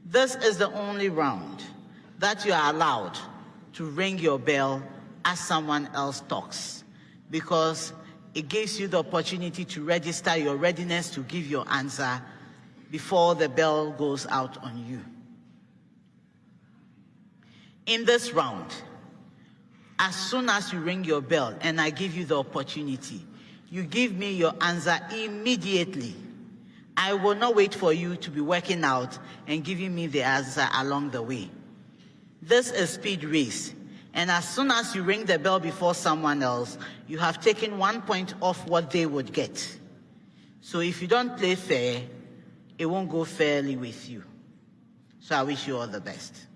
This is the only round that you are allowed to ring your bell as someone else talks, because it gives you the opportunity to register your readiness to give your answer before the bell goes out on you. In this round, as soon as you ring your bell and I give you the opportunity, you give me your answer immediately. I will not wait for you to be working out and giving me the answer along the way. This is speed race. And as soon as you ring the bell before someone else, you have taken 1 point off what they would get. So if you don't play fair, it won't go fairly with you. So I wish you all the best.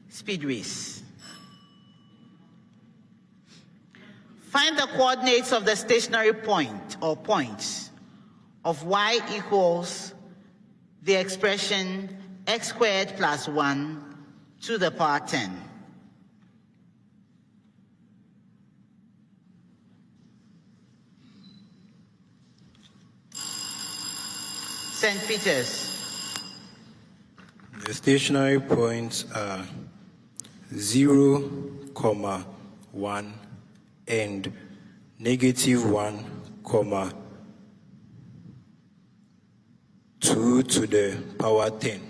Speed race. Find the coordinates of the stationary point or points of y equals the expression x squared plus 1 to the power 10. St. Peter's. The stationary points are 0, 1 and -1, 2 to the power 10.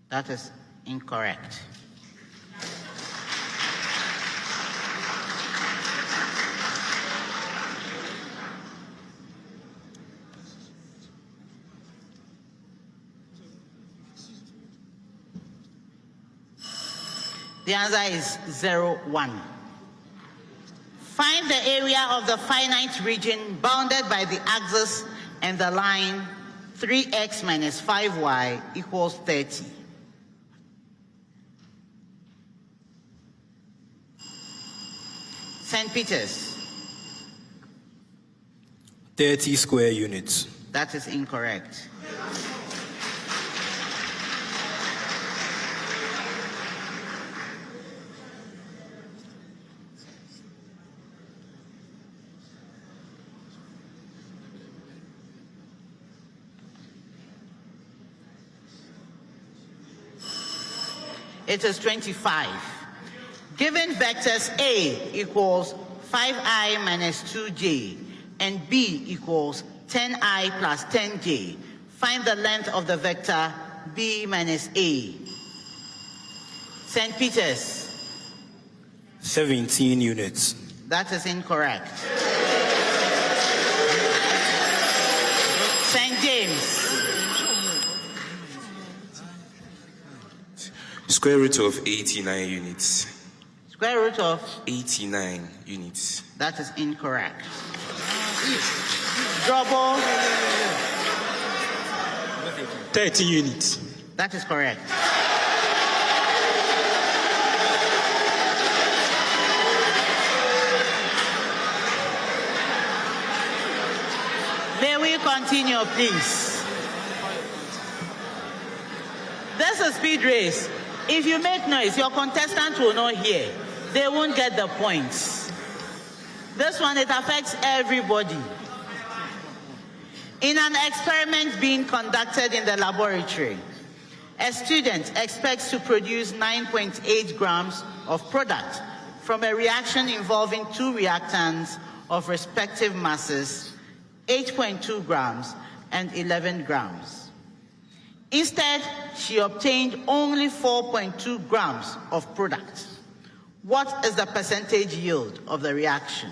That is incorrect. The answer is 0, 1. Find the area of the finite region bounded by the axis and the line 3x minus 5y equals 30. St. Peter's. 30 square units. That is incorrect. It is 25. Given vectors A equals 5i minus 2j and B equals 10i plus 10j, find the length of the vector B minus A. St. Peter's. 17 units. That is incorrect. St. James. Square root of 89 units. Square root of 89 units. That is incorrect. Drobo 30 units. That is correct. May we continue, please? This is a speed race. If you make noise, your contestant will not hear. They won't get the points. This one, it affects everybody. In an experiment being conducted in the laboratory, A student expects to produce 9.8 grams of product from a reaction involving two reactants of respective masses, 8.2 grams and 11 grams. Instead, she obtained only 4.2 grams of product. What is the percentage yield of the reaction?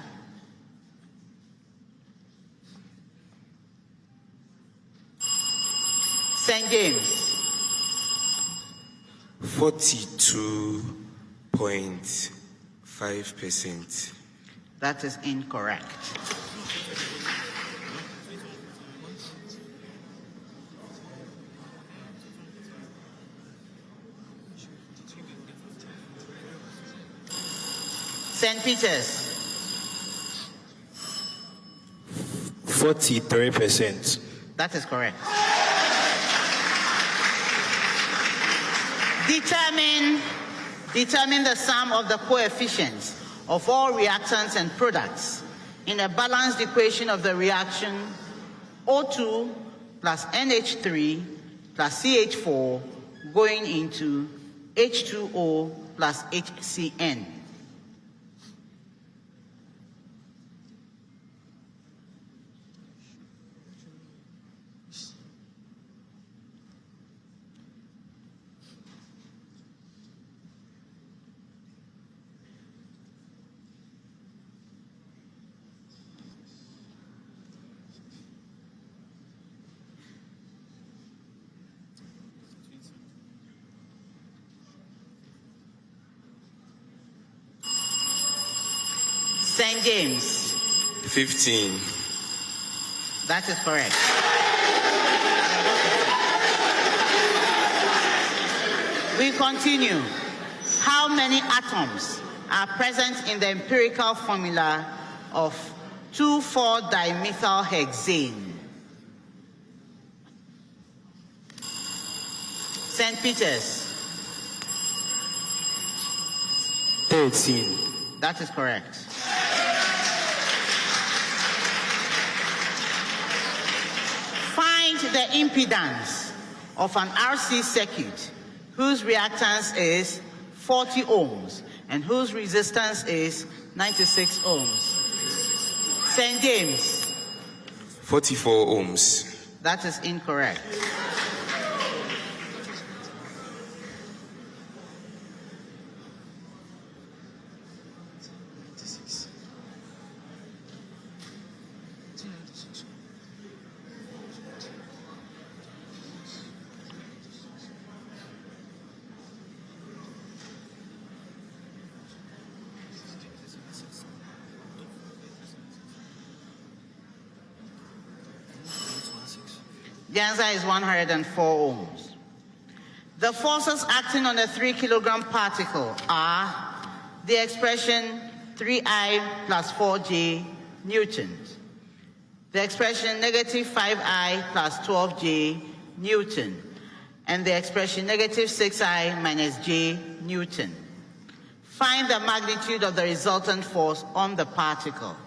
St. James. 42.5%. That is incorrect. St. Peter's. 43%. That is correct. Determine the sum of the coefficients of all reactants and products in a balanced equation of the reaction O2 plus NH3 plus CH4 going into H2O plus HCN. St. James. 15. That is correct. We continue. How many atoms are present in the empirical formula of 2,4-dimethylhexane? St. Peter's. 13. That is correct. Find the impedance of an RC circuit whose reactance is 40 ohms and whose resistance is 96 ohms. St. James. 44 ohms. That is incorrect. The answer is 104 ohms. The forces acting on a 3 kilogram particle are the expression 3I plus 4J newtons, the expression negative 5I plus 12J newton, and the expression negative 6I minus J newton. Find the magnitude of the resultant force on the particle.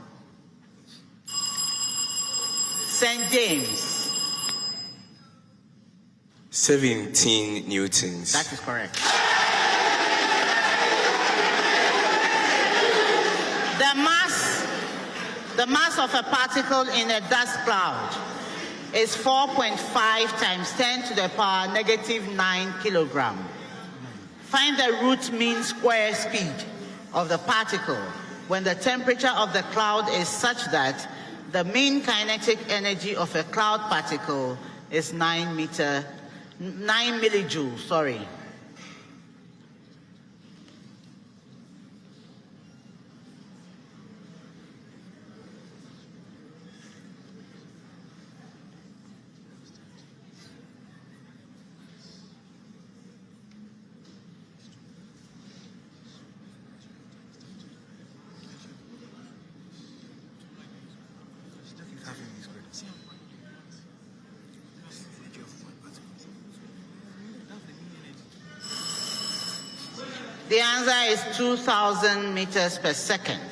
St. James. 17 newtons. That is correct. The mass of a particle in a dust cloud is 4.5 times 10 to the power negative 9 kilogram. Find the root mean square speed of the particle when the temperature of the cloud is such that the mean kinetic energy of a cloud particle is 9 millijoules, sorry. The answer is 2,000 meters per second.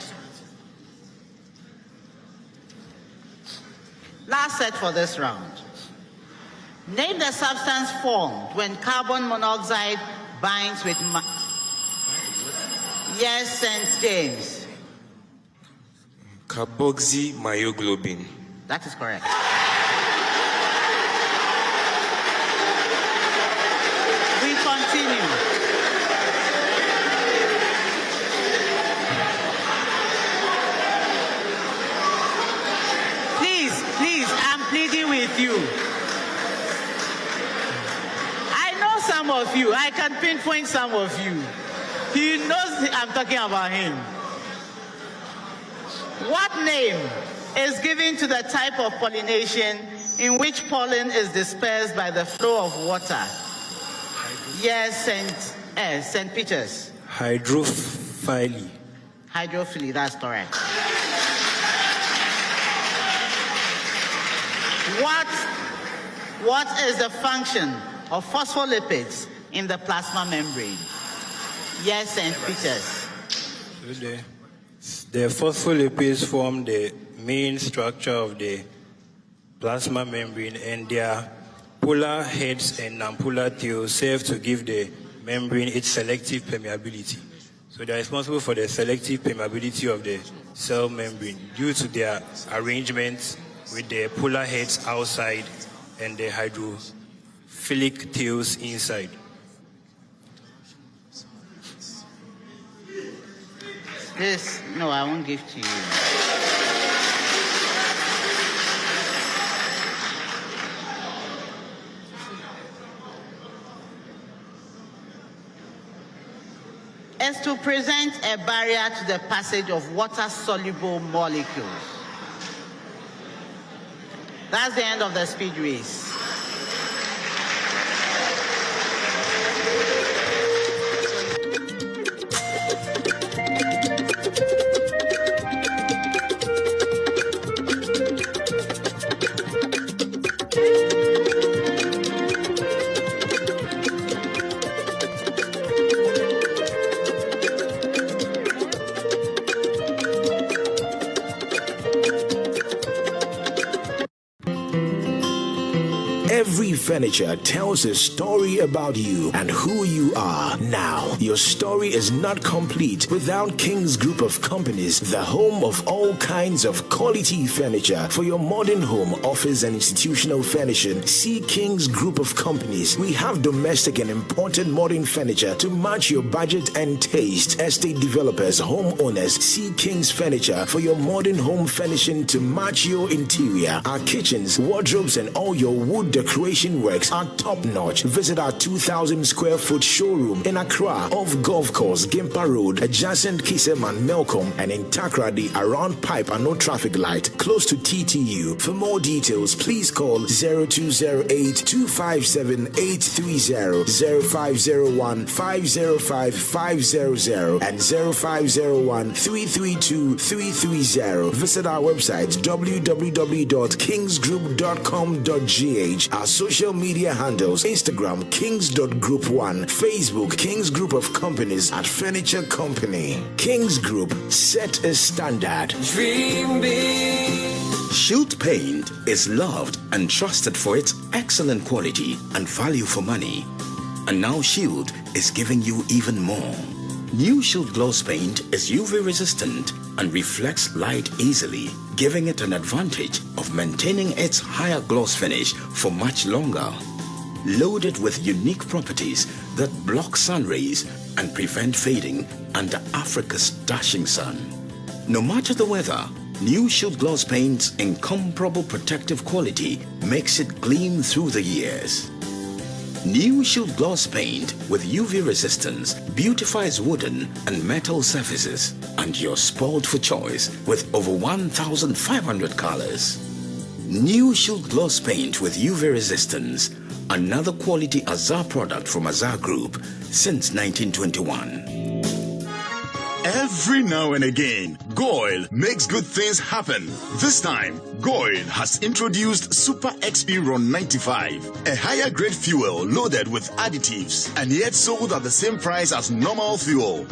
Last set for this round. Name the substance formed when carbon monoxide binds with Yes, St. James. Carboxymyoglobin. That is correct. We continue. Please, I'm pleading with you. I know some of you. I can pinpoint some of you. He knows I'm talking about him. What name is given to the type of pollination in which pollen is dispersed by the flow of water? Yes, St. Peter's. Hydrophily. Hydrophily, that's correct. What is the function of phospholipids in the plasma membrane? Yes, St. Peter's. The phospholipids form the main structure of the plasma membrane, and their polar heads and nonpolar tails serve to give the membrane its selective permeability. So they are responsible for the selective permeability of the cell membrane due to their arrangement with the polar heads outside and the hydrophilic tails inside. No, I won't give to you. Is to present a barrier to the passage of water-soluble molecules. That's the end of the speed race. Every furniture tells a story about you and who you are. Now, your story is not complete without King's Group of Companies, the home of all kinds of quality furniture. For your modern home, office, and institutional furnishing, see King's Group of Companies. We have domestic and imported modern furniture to match your budget and taste. Estate developers, homeowners, see King's Furniture for your modern home furnishing to match your interior. Our kitchens, wardrobes, and all your wood decoration works are top-notch. Visit our 2,000 square foot showroom in Accra off Golf Course, Gimpa Road, adjacent Kiseman, Melcombe, and in Takrady around Pipe and No Traffic Light, close to TTU. For more details, please call 0208-257-830, 0501-505-500, and 0501-332-330. Visit our website www.kingsgroup.com.gh. Our social media handles: Instagram kings.group1, Facebook Kings Group of Companies at Furniture Company. Kings Group, set a standard. Dream big. Shield Paint is loved and trusted for its excellent quality and value for money. And now Shield is giving you even more. New Shield Gloss Paint is UV resistant and reflects light easily, giving it an advantage of maintaining its higher gloss finish for much longer. Loaded with unique properties that block sun rays and prevent fading under Africa's dashing sun. No matter the weather, New Shield Gloss Paint's incomparable protective quality makes it gleam through the years. New Shield Gloss Paint with UV resistance beautifies wooden and metal surfaces, and you're spoiled for choice with over 1,500 colors. New Shield Gloss Paint with UV resistance, another quality Azar product from Azar Group since 1921. Every now and again, Goil makes good things happen. This time, Goil has introduced Super XP Ron 95, a higher grade fuel loaded with additives and yet sold at the same price as normal fuel.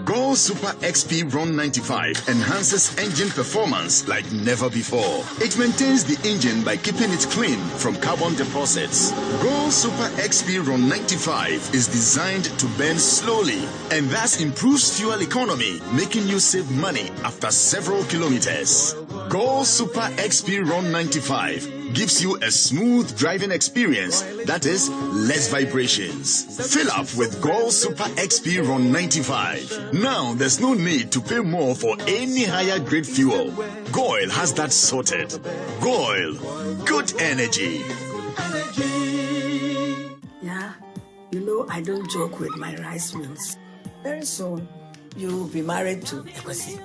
Gold Super XP Run 95 enhances engine performance like never before. It maintains the engine by keeping it clean from carbon deposits. Gold Super XP Run 95 is designed to burn slowly and thus improves fuel economy, making you save money after several kilometers. Gold Super XP Run 95 gives you a smooth driving experience that is less vibrations. Fill up with Gold Super XP Run 95. Now there's no need to pay more for any higher grade fuel. Goil has that sorted. Goil, good energy. Yeah, you know I don't joke with my rice meals. Very soon, you'll be married to Ekwesi.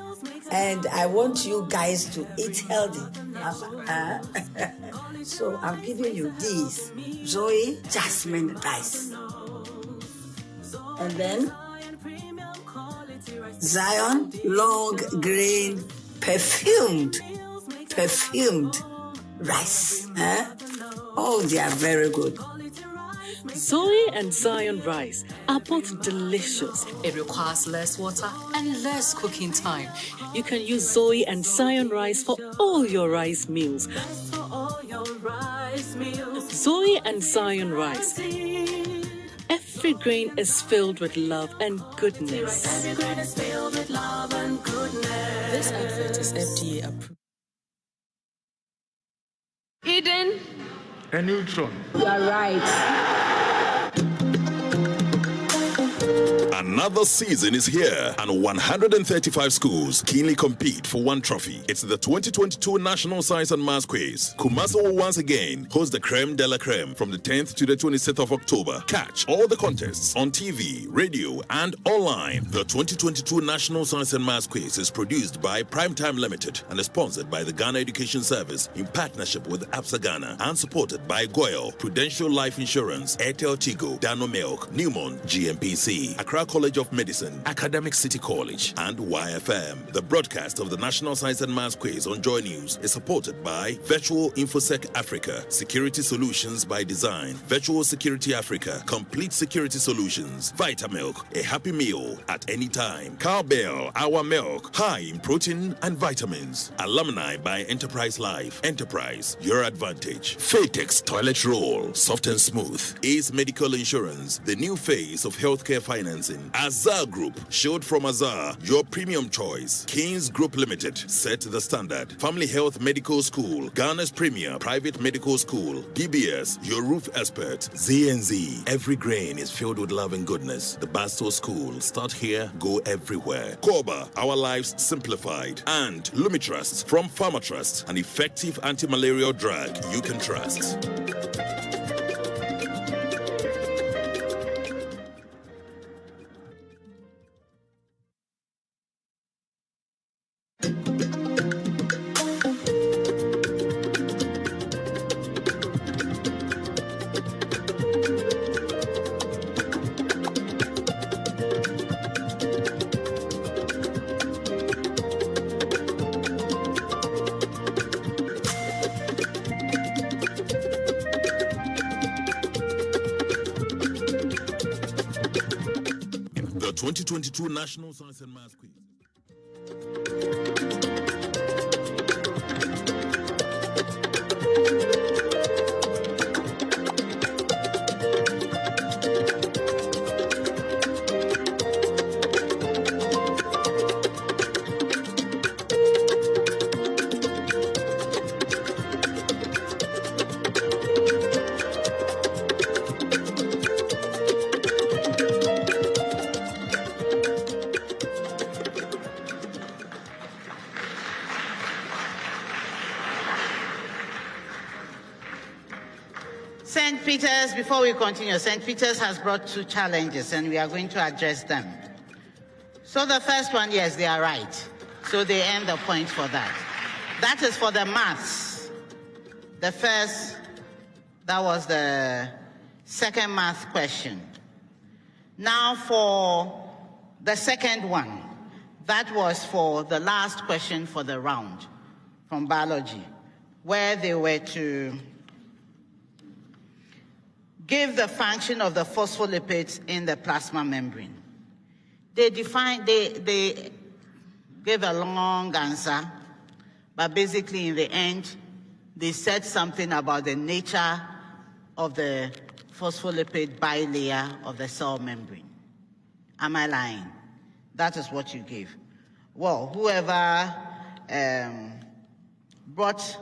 And I want you guys to eat healthy. So I'm giving you these Zoe Jasmine rice. And then Zion long grain perfumed rice. Oh, they are very good. Zoe and Zion rice are both delicious. It requires less water and less cooking time. You can use Zoe and Zion rice for all your rice meals. Zoe and Zion rice. Every grain is filled with love and goodness. Every grain is filled with love and goodness. This advert is FDA approved. Eden. A neutron. You are right. Another season is here, and 135 schools keenly compete for one trophy. It's the 2022 National Science and Maths Quiz. Kumasi will once again host the creme de la creme from the 10th to the 26th of October. Catch all the contests on TV, radio, and online. The 2022 National Science and Maths Quiz is produced by Primetime Limited and is sponsored by the Ghana Education Service in partnership with APSA Ghana and supported by Goyle, Prudential Life Insurance, Airtel Tigo, Dano Milk, Newmont, GMPC, Accra College of Medicine, Academic City College, and YFM. The broadcast of the National Science and Maths Quiz on Joy News is supported by Virtual InfoSec Africa, Security Solutions by Design, Virtual Security Africa, Complete Security Solutions, Vitamilk, a happy meal at any time, Cowbell, our milk, high in protein and vitamins, Alumni by Enterprise Life, Enterprise, your advantage, Fatex Toilet Roll, soft and smooth, Ace Medical Insurance, the new phase of healthcare financing, Azar Group, showed from Azar, your premium choice. Kings Group Limited, set the standard. Family Health Medical School, Ghana's premier private medical school. DBS, your roof expert. ZNZ, every grain is filled with love and goodness. The Basto School, start here, go everywhere. Koba, our lives simplified. And Lumitrust from Pharmatrust, an effective anti-malarial drug you can trust. The 2022 National Science and Maths Quiz. St. Peter's, before we continue, St. Peter's has brought two challenges and we are going to address them. So the first one, yes, they are right. So they earn the point for that. That is for the maths. The first, that was the second math question. Now for the second one, that was for the last question for the round from biology, where they were to give the function of the phospholipids in the plasma membrane. They gave a long answer, but basically in the end, they said something about the nature of the phospholipid bilayer of the cell membrane. Am I lying? That is what you gave. Well, whoever brought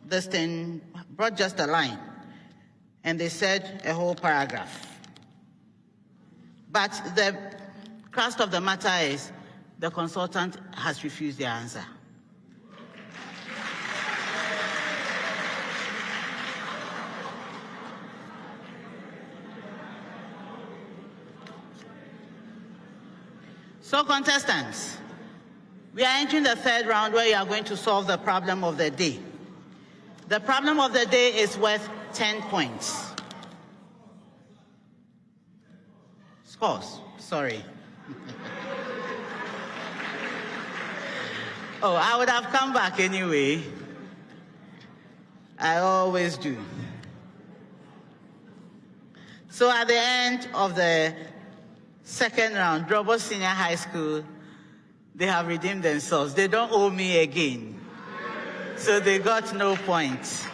this thing, brought just a line, and they said a whole paragraph. But the crux of the matter is the consultant has refused the answer. So contestants, we are entering the third round where you are going to solve the problem of the day. The problem of the day is worth 10 points. Scores, sorry. Oh, I would have come back anyway. I always do. So at the end of the second round, Drobo Senior High School, they have redeemed themselves. They don't owe me again. So they got no points.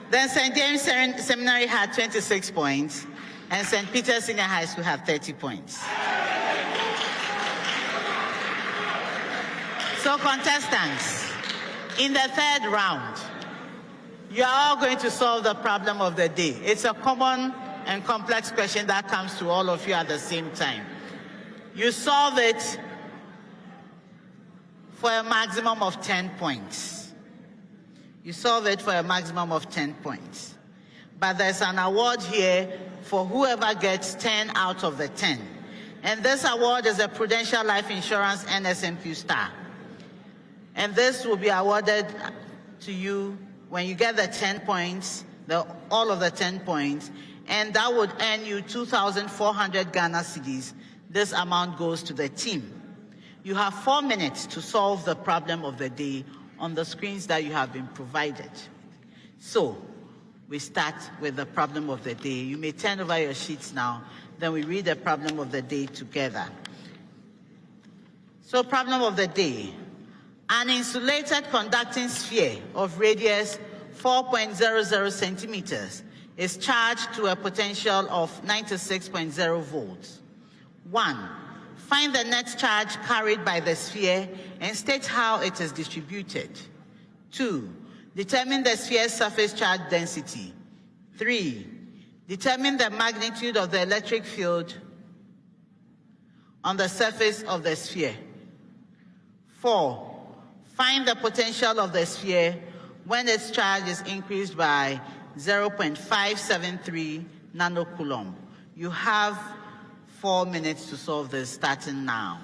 Then St. James Seminary had 26 points, and St. Peter's Senior High School had 30 points. So contestants, in the third round, you are all going to solve the problem of the day. It's a common and complex question that comes to all of you at the same time. You solve it for a maximum of 10 points. You solve it for a maximum of 10 points. But there's an award here for whoever gets 10 out of the 10. And this award is a Prudential Life Insurance NSMQ Star. And this will be awarded to you when you get the 10 points, all of the 10 points, and that would earn you 2,400 Ghana cedis. This amount goes to the team. You have 4 minutes to solve the problem of the day on the screens that you have been provided. So, we start with the problem of the day. You may turn over your sheets now, then we read the problem of the day together. So, problem of the day. An insulated conducting sphere of radius 4.00 centimeters is charged to a potential of 96.0 volts. 1. Find the net charge carried by the sphere and state how it is distributed. 2. Determine the sphere's surface charge density. 3. Determine the magnitude of the electric field on the surface of the sphere. 4. Find the potential of the sphere when its charge is increased by 0.573 nanocoulomb. You have 4 minutes to solve this, starting now.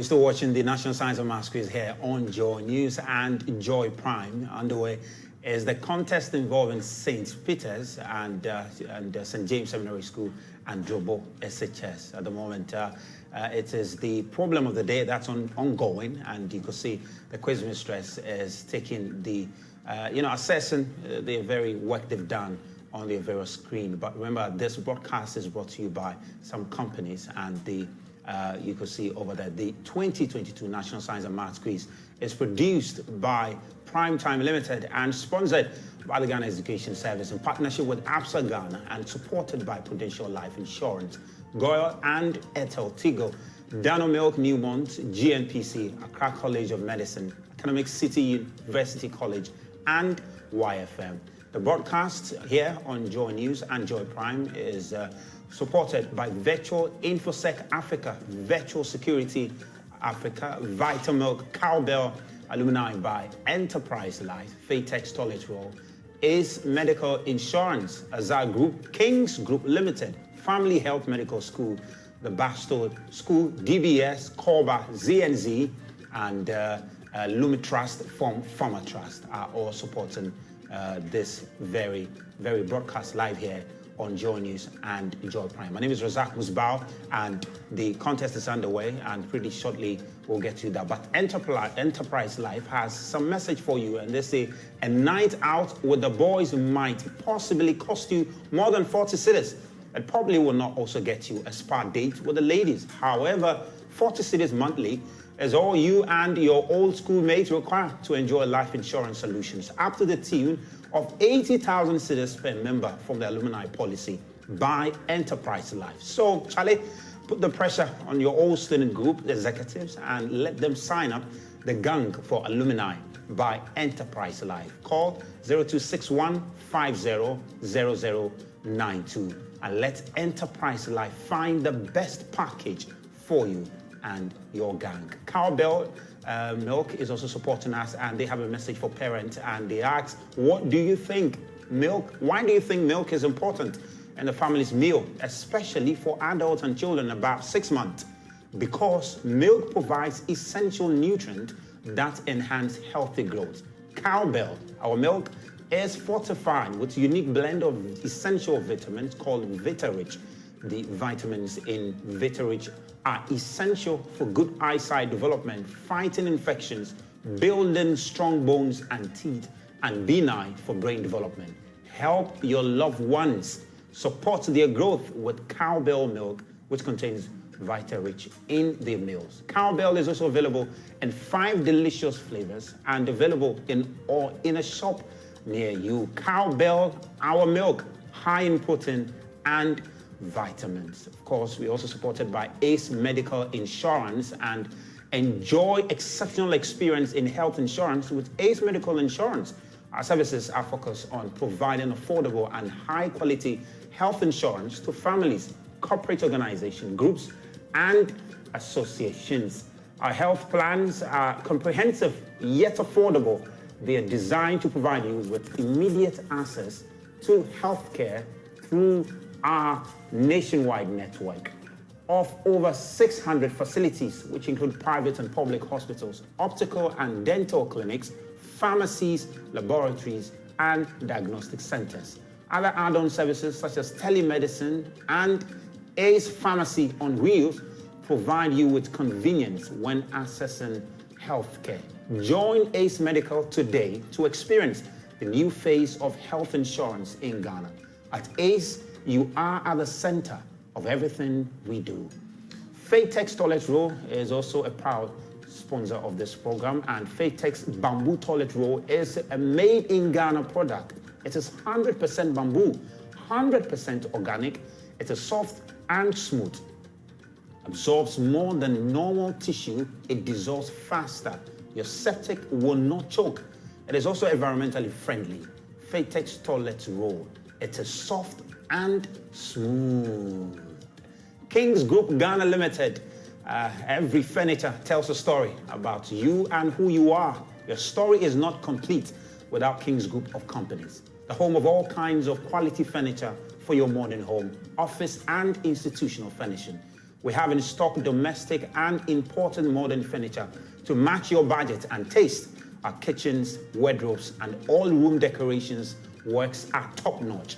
You're still watching the National Science and Maths Quiz here on Joy News and Joy Prime. Underway is the contest involving St. Peter's and St. James Seminary School and Drobo SHS. At the moment, it is the problem of the day that's ongoing, and you can see the quiz mistress is taking the, assessing the very work they've done on the various screen. But remember, this broadcast is brought to you by some companies, and the you can see over there, the 2022 National Science and Maths Quiz is produced by Primetime Limited and sponsored by the Ghana Education Service in partnership with APSA Ghana and supported by Prudential Life Insurance, Goyle and Ethel Tigo, Dano Milk Newmont, GNPC, Accra College of Medicine, Economic City University College, and YFM. The broadcast here on Joy News and Joy Prime is supported by Virtual InfoSec Africa, Virtual Security Africa, Vitamilk, Cowbell, Alumni by Enterprise Life, Fatex Toilet Roll, Ace Medical Insurance, Azar Group, Kings Group Limited, Family Health Medical School, the Bastard School, DBS, Corba, ZNZ, and Lumitrust from Pharma Trust are all supporting this very, very broadcast live here on Joy News and Joy Prime. My name is Razak Musbao, and the contest is underway, and pretty shortly we'll get to that. But Enterprise Life has some message for you, and they say a night out with the boys might possibly cost you more than 40 cedis. It probably will not also get you a spa date with the ladies. However, 40 cedis monthly is all you and your old schoolmates require to enjoy life insurance solutions up to the tune of 80,000 cedis per member from the alumni policy by Enterprise Life. So, Charlie, put the pressure on your old student group executives and let them sign up the gang for alumni by Enterprise Life. Call 0261 500092 and let Enterprise Life find the best package for you and your gang. Cowbell Milk is also supporting us, and they have a message for parents, and they ask, what do you think milk, why do you think milk is important in the family's meal, especially for adults and children about 6 months? Because milk provides essential nutrients that enhance healthy growth. Cowbell, our milk, is fortified with a unique blend of essential vitamins called Vitarich. The vitamins in Vitarich are essential for good eyesight development, fighting infections, building strong bones and teeth, and benign for brain development. Help your loved ones support their growth with Cowbell milk, which contains Vitarich in their meals. Cowbell is also available in 5 delicious flavors and available in a shop near you. Cowbell, our milk, high in protein and vitamins. Of course, we're also supported by Ace Medical Insurance, and enjoy exceptional experience in health insurance with Ace Medical Insurance. Our services are focused on providing affordable and high-quality health insurance to families, corporate organizations, groups, and associations. Our health plans are comprehensive yet affordable. They are designed to provide you with immediate access to healthcare through our nationwide network of over 600 facilities, which include private and public hospitals, optical and dental clinics, pharmacies, laboratories, and diagnostic centers. Other add-on services such as telemedicine and Ace Pharmacy on Wheels provide you with convenience when accessing healthcare. Join Ace Medical today to experience the new phase of health insurance in Ghana. At Ace, you are at the center of everything we do. Fatex Toilet Roll is also a proud sponsor of this program, and Fatex Bamboo Toilet Roll is a made in Ghana product. It is 100% bamboo, 100% organic. It is soft and smooth, absorbs more than normal tissue. It dissolves faster. Your septic will not choke. It is also environmentally friendly. Fatex Toilet Roll. It is soft and smooth. Kings Group Ghana Limited. Every furniture tells a story about you and who you are. Your story is not complete without Kings Group of companies. The home of all kinds of quality furniture for your modern home, office, and institutional furnishing. We have in stock domestic and imported modern furniture to match your budget and taste. Our kitchens, wardrobes, and all room decorations works are top-notch.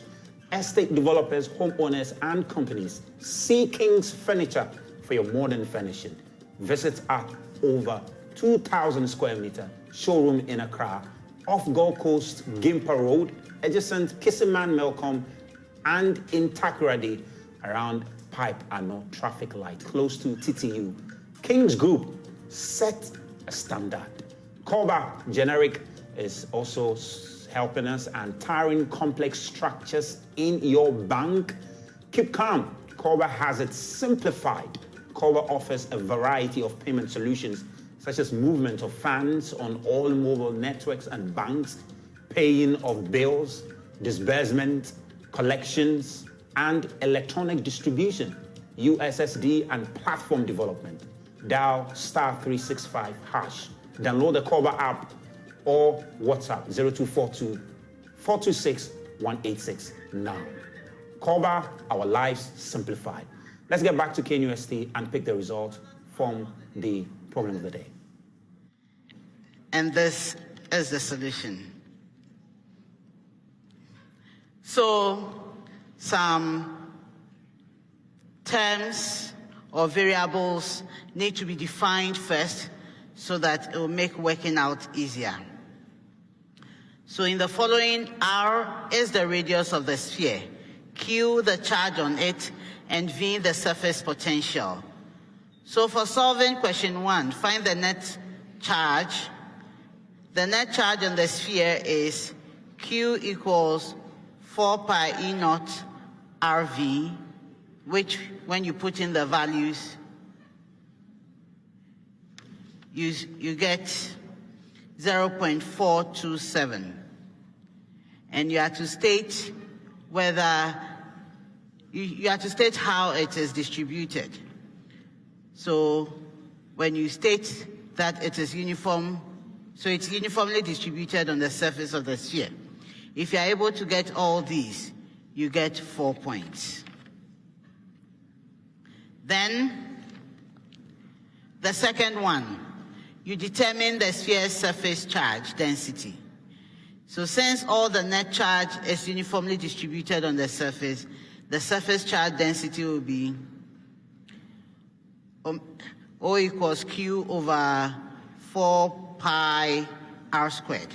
Estate developers, homeowners, and companies see King's Furniture for your modern furnishing. Visit our over 2,000 square meter showroom in Accra, off Gold Coast, Gimpa Road, adjacent Kisseman Melcom, and in Takoradi, around Pipe and traffic light, close to TTU. King's Group set a standard. Koba Generic is also helping us and tiring complex structures in your bank. Keep calm. Koba has it simplified. Koba offers a variety of payment solutions, such as movement of funds on all mobile networks and banks, paying of bills, disbursement, collections, and electronic distribution, USSD, and platform development. Dial *365#. Download the Koba app or WhatsApp 0242 426 186 now. Koba, our lives simplified. Let's get back to KNUST and pick the result from the problem of the day. And this is the solution. So, some terms or variables need to be defined first so that it will make working out easier. So in the following, R is the radius of the sphere, Q the charge on it, and V the surface potential. So for solving question 1, find the net charge. The net charge on the sphere is Q equals 4 pi E naught RV, which when you put in the values, you get 0.427. And you have to state whether, you have to state how it is distributed. So when you state that it is uniform, so it's uniformly distributed on the surface of the sphere. If you're able to get all these, you get 4 points. Then, the second one, you determine the sphere's surface charge density. So since all the net charge is uniformly distributed on the surface charge density will be O equals Q over 4 pi R squared.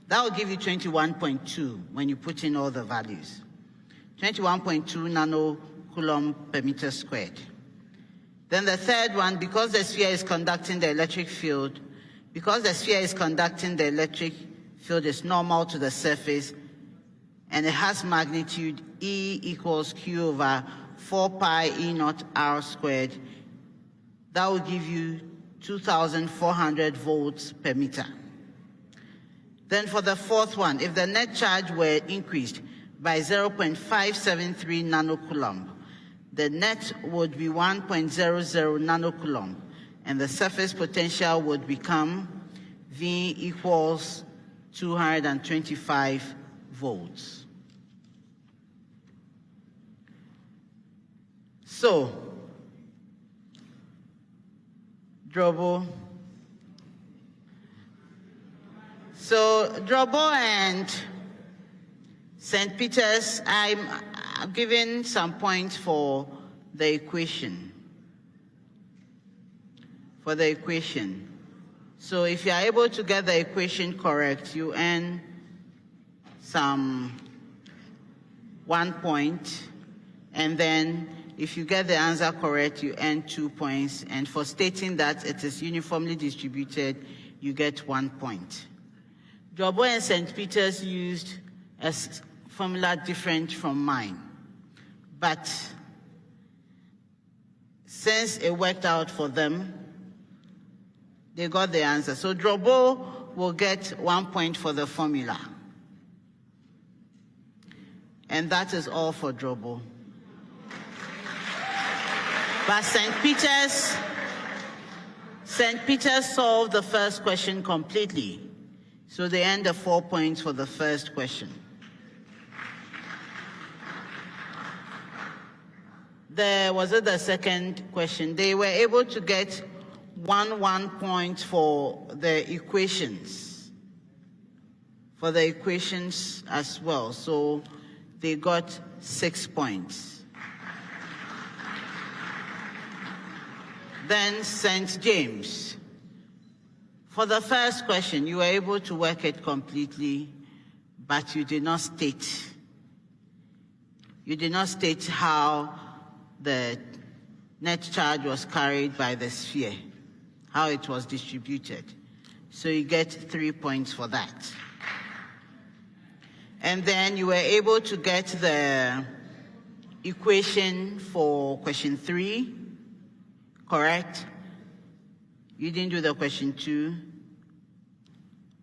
That will give you 21.2 when you put in all the values. 21.2 nanocoulomb per meter squared. Then the third one, because the sphere is conducting the electric field, is normal to the surface, and it has magnitude E equals Q over 4 pi E naught R squared. That will give you 2,400 volts per meter. Then for the fourth one, if the net charge were increased by 0.573 nanocoulomb, the net would be 1.00 nanocoulomb, and the surface potential would become V equals 225 volts. So, Drobo and St. Peter's, I'm giving some points for the equation. So if you are able to get the equation correct, you earn some 1 point, and then if you get the answer correct, you earn 2 points, and for stating that it is uniformly distributed, you get 1 point. Drobo and St. Peter's used a formula different from mine, but since it worked out for them, they got the answer. So Drobo will get 1 point for the formula. And that is all for Drobo. But St. Peter's solved the first question completely. So they earned the 4 points for the first question. the second question? They were able to get 1 point for the equations. For the equations as well. So they got 6 points. Then St. James. For the first question, you were able to work it completely, but you did not state. You did not state how the net charge was carried by the sphere, how it was distributed. So you get 3 points for that. And then you were able to get the equation for question 3, correct? You didn't do the question 2.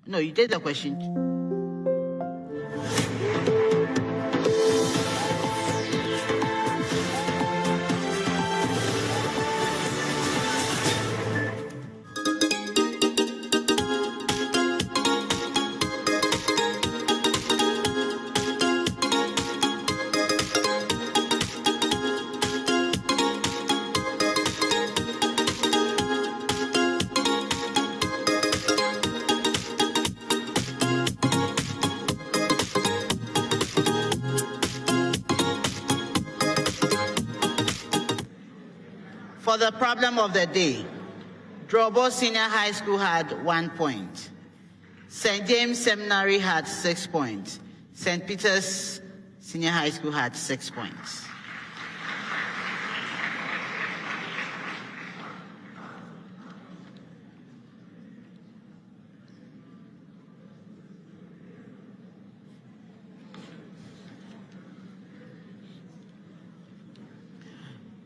No, you did the question 2. For the problem of the day, Drobo Senior High School had 1 point. St. James Seminary had 6 points. St. Peter's Senior High School had 6 points.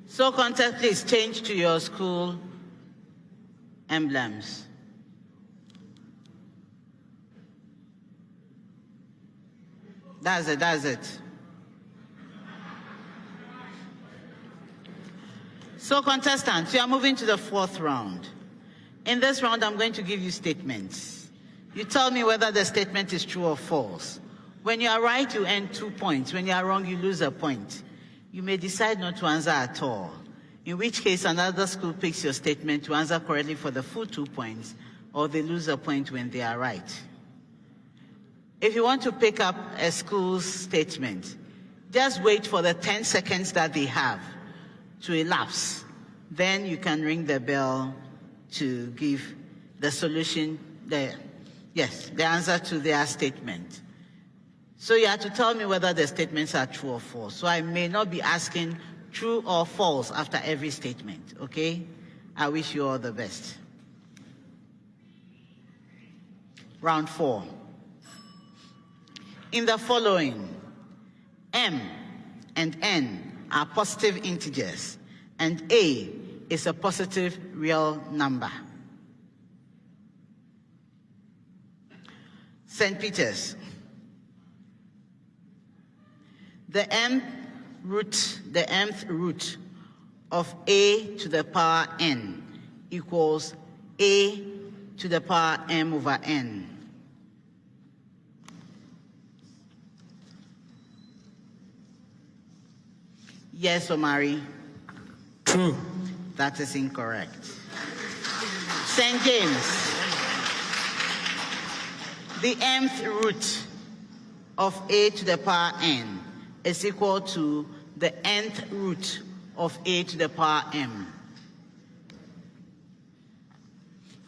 So contact, please change to your school emblems. That's it. So contestants, you are moving to the 4th round. In this round, I'm going to give you statements. You tell me whether the statement is true or false. When you are right, you earn 2 points. When you are wrong, you lose a point. You may decide not to answer at all, in which case another school picks your statement to answer correctly for the full 2 points, or they lose a point when they are right. If you want to pick up a school's statement, just wait for the 10 seconds that they have to elapse. Then you can ring the bell to give the solution, the answer to their statement. So you have to tell me whether the statements are true or false. So I may not be asking true or false after every statement, okay? I wish you all the best. Round 4. In the following, M and N are positive integers, and A is a positive real number. St. Peter's. The mth root of a to the power n equals a to the power m over n. Yes, Omari? True. That is incorrect. St. James. The mth root of a to the power n is equal to the nth root of a to the power m.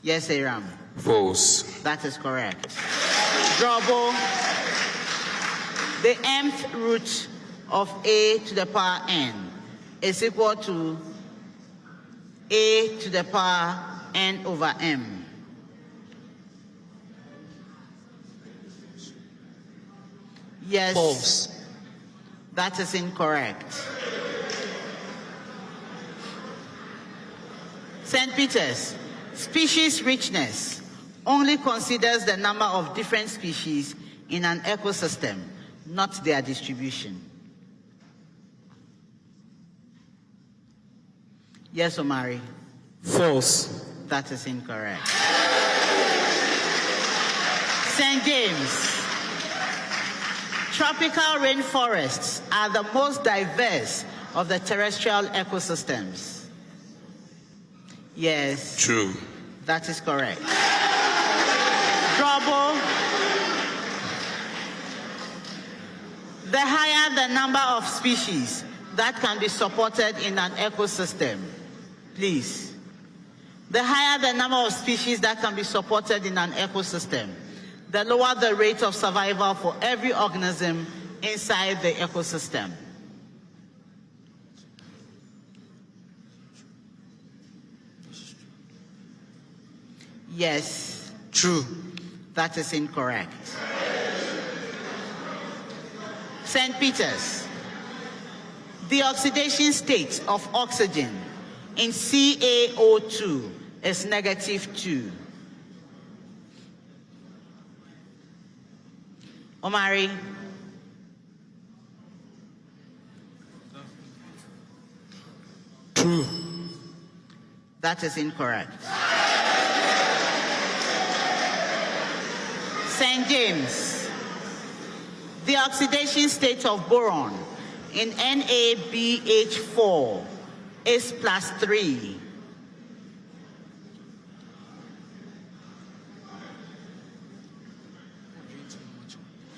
Yes, Aram? False. That is correct. Drobo, the mth root of a to the power n is equal to a to the power n over m. Yes. False. That is incorrect. St. Peter's, species richness only considers the number of different species in an ecosystem, not their distribution. Yes, Omari? False. That is incorrect. St. James, tropical rainforests are the most diverse of the terrestrial ecosystems? Yes. True. That is correct. Drobo. The higher the number of species that can be supported in an ecosystem, please. The higher the number of species that can be supported in an ecosystem, the lower the rate of survival for every organism inside the ecosystem. Yes. True. That is incorrect. St. Peter's. The oxidation state of oxygen in CaO2 is -2. Omari. True. That is incorrect. St. James. The oxidation state of boron in NaBH4 is +3.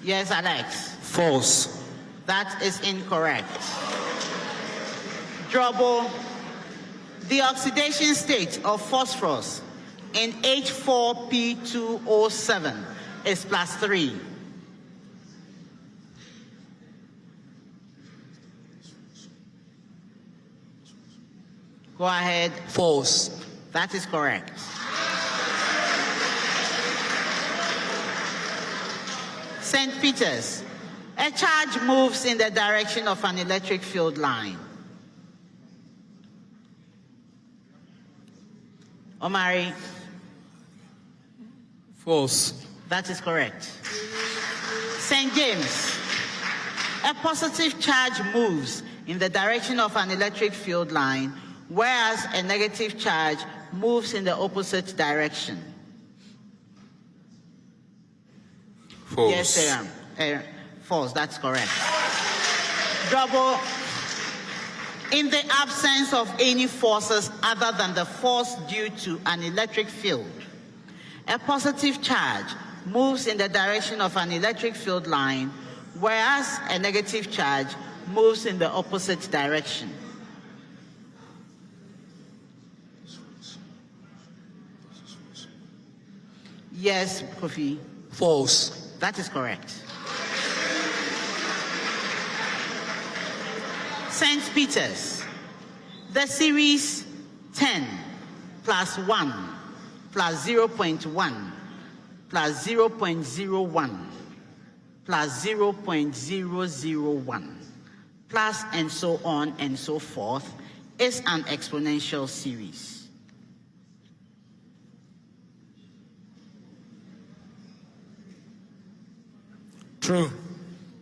Yes, Alex. False. That is incorrect. Drobo. The oxidation state of phosphorus in H4P2O7 is +3. Go ahead. False. That is correct. St. Peter's. A charge moves in the direction of an electric field line. Omari. False. That is correct. St. James. A positive charge moves in the direction of an electric field line, whereas a negative charge moves in the opposite direction. False. Yes, false. That's correct. Drobo. In the absence of any forces other than the force due to an electric field, a positive charge moves in the direction of an electric field line, whereas a negative charge moves in the opposite direction. Yes, Kofi. False. That is correct. St. Peter's. The series 10 plus 1 plus 0.1 plus 0.01 plus 0.001 plus and so on and so forth is an exponential series. True.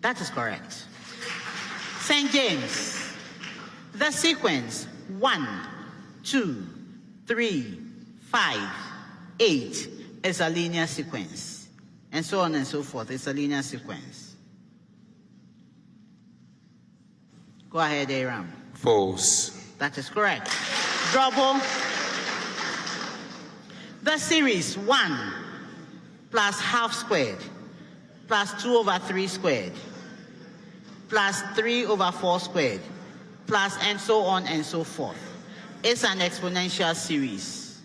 That is correct. St. James. The sequence 1, 2, 3, 5, 8 is a linear sequence. And so on and so forth. It's a linear sequence. Go ahead, Aram. False. That is correct. Drobo. The series 1 plus half squared plus 2/3 squared plus 3/4 squared plus and so on and so forth. It's an exponential series.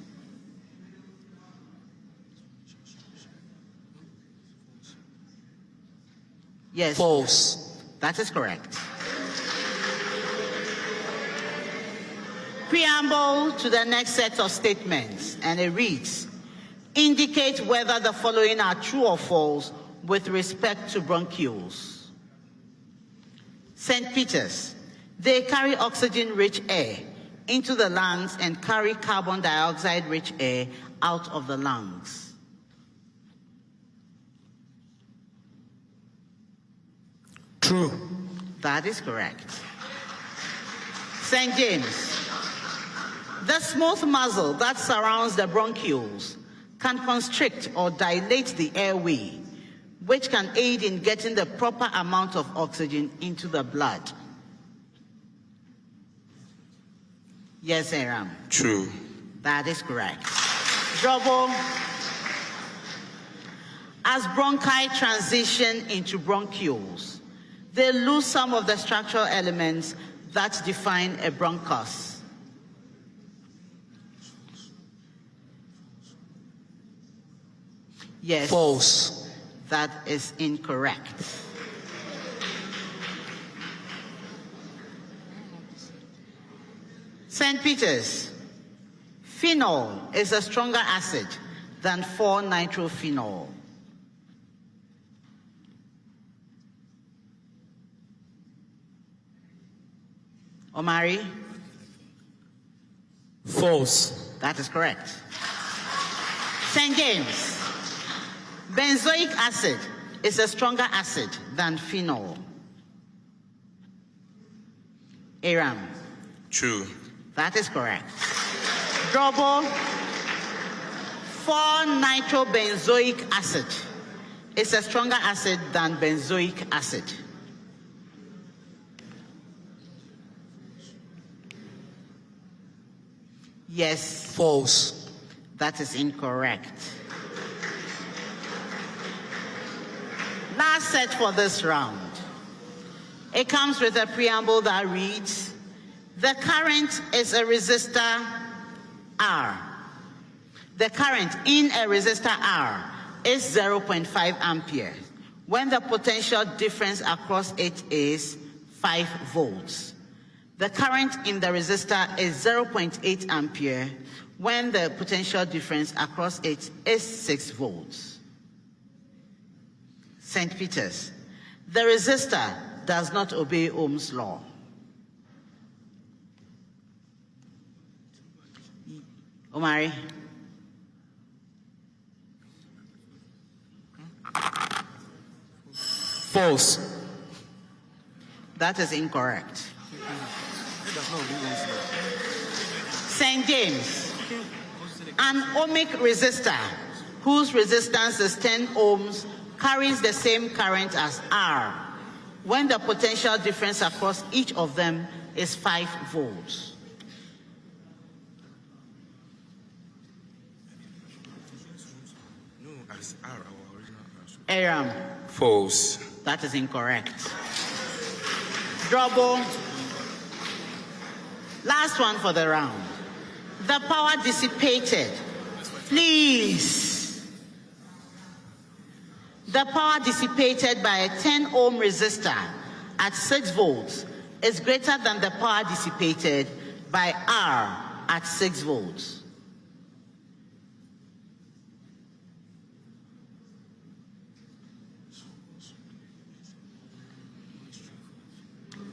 Yes. False. That is correct. Preamble to the next set of statements, and it reads, indicate whether the following are true or false with respect to bronchioles. St. Peter's. They carry oxygen-rich air into the lungs and carry carbon dioxide-rich air out of the lungs. True. That is correct. St. James. The smooth muscle that surrounds the bronchioles can constrict or dilate the airway, which can aid in getting the proper amount of oxygen into the blood. Yes, Aram. True. That is correct. Drobo, as bronchi transition into bronchioles, they lose some of the structural elements that define a bronchus. Yes. False. That is incorrect. St. Peter's, phenol is a stronger acid than 4-nitrophenol. Omari? False. That is correct. St. James, benzoic acid is a stronger acid than phenol. Aram? True. That is correct. Drobo, 4-nitrobenzoic acid is a stronger acid than benzoic acid. Yes. False. That is incorrect. Last set for this round. It comes with a preamble that reads, the current is a resistor R. The current in a resistor R is 0.5 ampere when the potential difference across it is 5 volts. The current in the resistor is 0.8 ampere when the potential difference across it is 6 volts. St. Peter's, the resistor does not obey Ohm's law. Omari? False. That is incorrect. St. James, an ohmic resistor whose resistance is 10 ohms carries the same current as R when the potential difference across each of them is 5 volts. Aram? False. That is incorrect. Drobo, last one for the round. The power dissipated, please. The power dissipated by a 10 ohm resistor at 6 volts is greater than the power dissipated by R at 6 volts.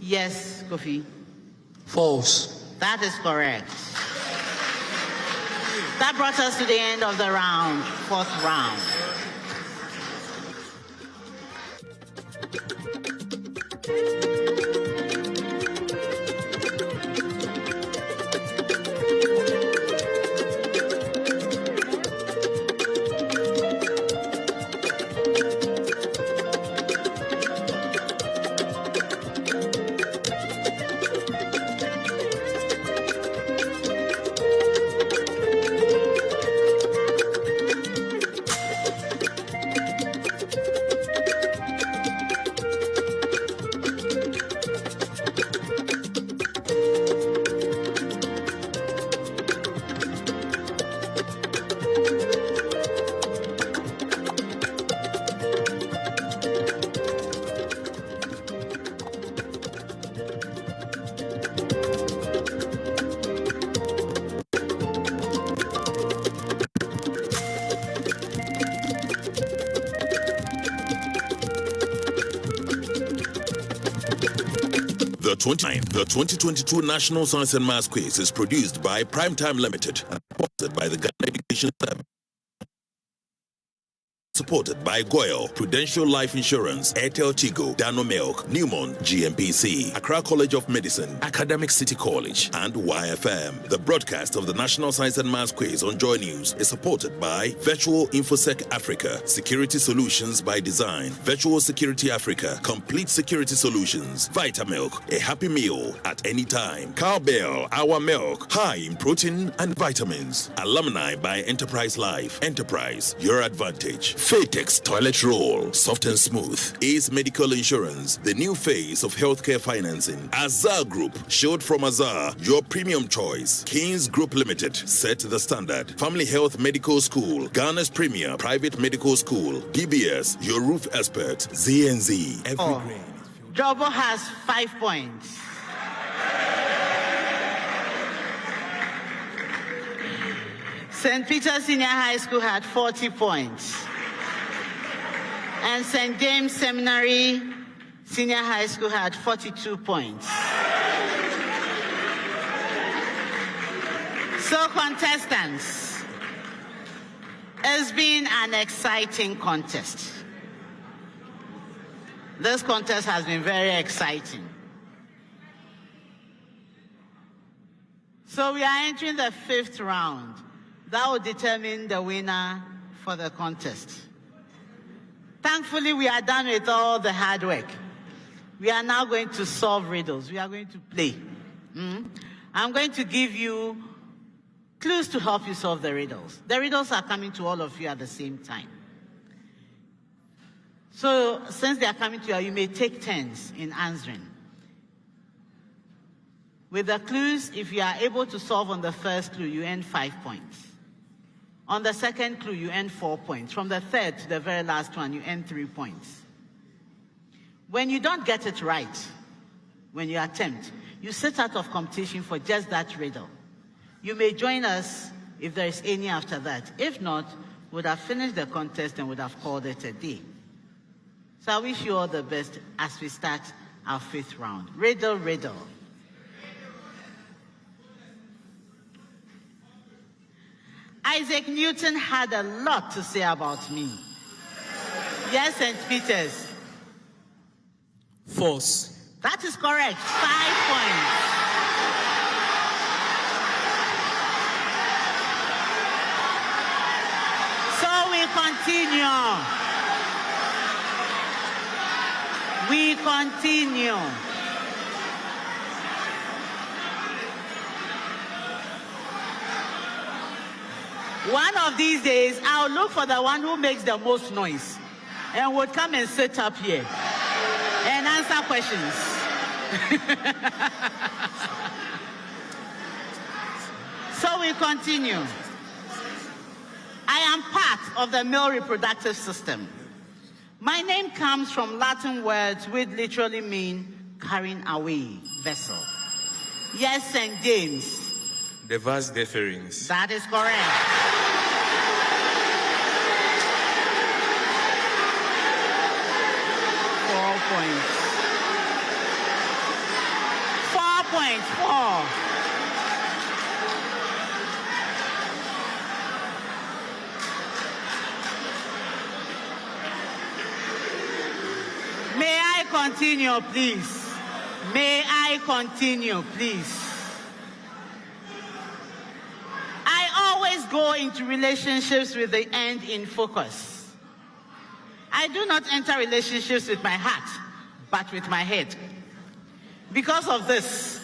Yes, Kofi. False. That is correct. That brought us to the end of the round, 4th round. The 2022 National Science and Maths Quiz is produced by Primetime Limited and sponsored by the Ghana Education Service. Supported by Goyle, Prudential Life Insurance, Airtel Tigo, Dano Milk, Newmont, GMPC, Accra College of Medicine, Academic City College, and YFM. The broadcast of the National Science and Maths Quiz on Joy News is supported by Virtual InfoSec Africa, Security Solutions by Design, Virtual Security Africa, Complete Security Solutions, Vitamilk, a happy meal at any time, Cowbell, our milk, high in protein and vitamins, Alumni by Enterprise Life, Enterprise, your advantage, Fatex Toilet Roll, soft and smooth, Ace Medical Insurance, the new face of healthcare financing, Azar Group, showed from Azar, your premium choice, Kings Group Limited, set the standard, Family Health Medical School, Ghana's premier private medical school, DBS, your roof expert, ZNZ, every grade. Drobo has 5 points. St. Peter's Senior High School had 40 points. And St. James Seminary Senior High School had 42 points. So contestants, it's been an exciting contest. This contest has been very exciting. So we are entering the 5th round. That will determine the winner for the contest. Thankfully, we are done with all the hard work. We are now going to solve riddles. We are going to play. I'm going to give you clues to help you solve the riddles. The riddles are coming to all of you at the same time. So since they are coming to you, you may take turns in answering. With the clues, if you are able to solve on the first clue, you earn 5 points. On the second clue, you earn 4 points. From the third to the very last one, you earn 3 points. When you don't get it right, when you attempt, you sit out of competition for just that riddle. You may join us if there is any after that. If not, we would have finished the contest and would have called it a day. So I wish you all the best as we start our 5th round. Riddle, riddle. Isaac Newton had a lot to say about me. Yes, St. Peter's. False. That is correct. 5 points. So we continue. We continue. One of these days, I'll look for the one who makes the most noise and would come and sit up here and answer questions. So we continue. I am part of the male reproductive system. My name comes from Latin words which literally mean carrying away vessel. Yes, St. James. The vas deferens. That is correct. Four. May I continue, please? May I continue, please? I always go into relationships with the end in focus. I do not enter relationships with my heart, but with my head. Because of this.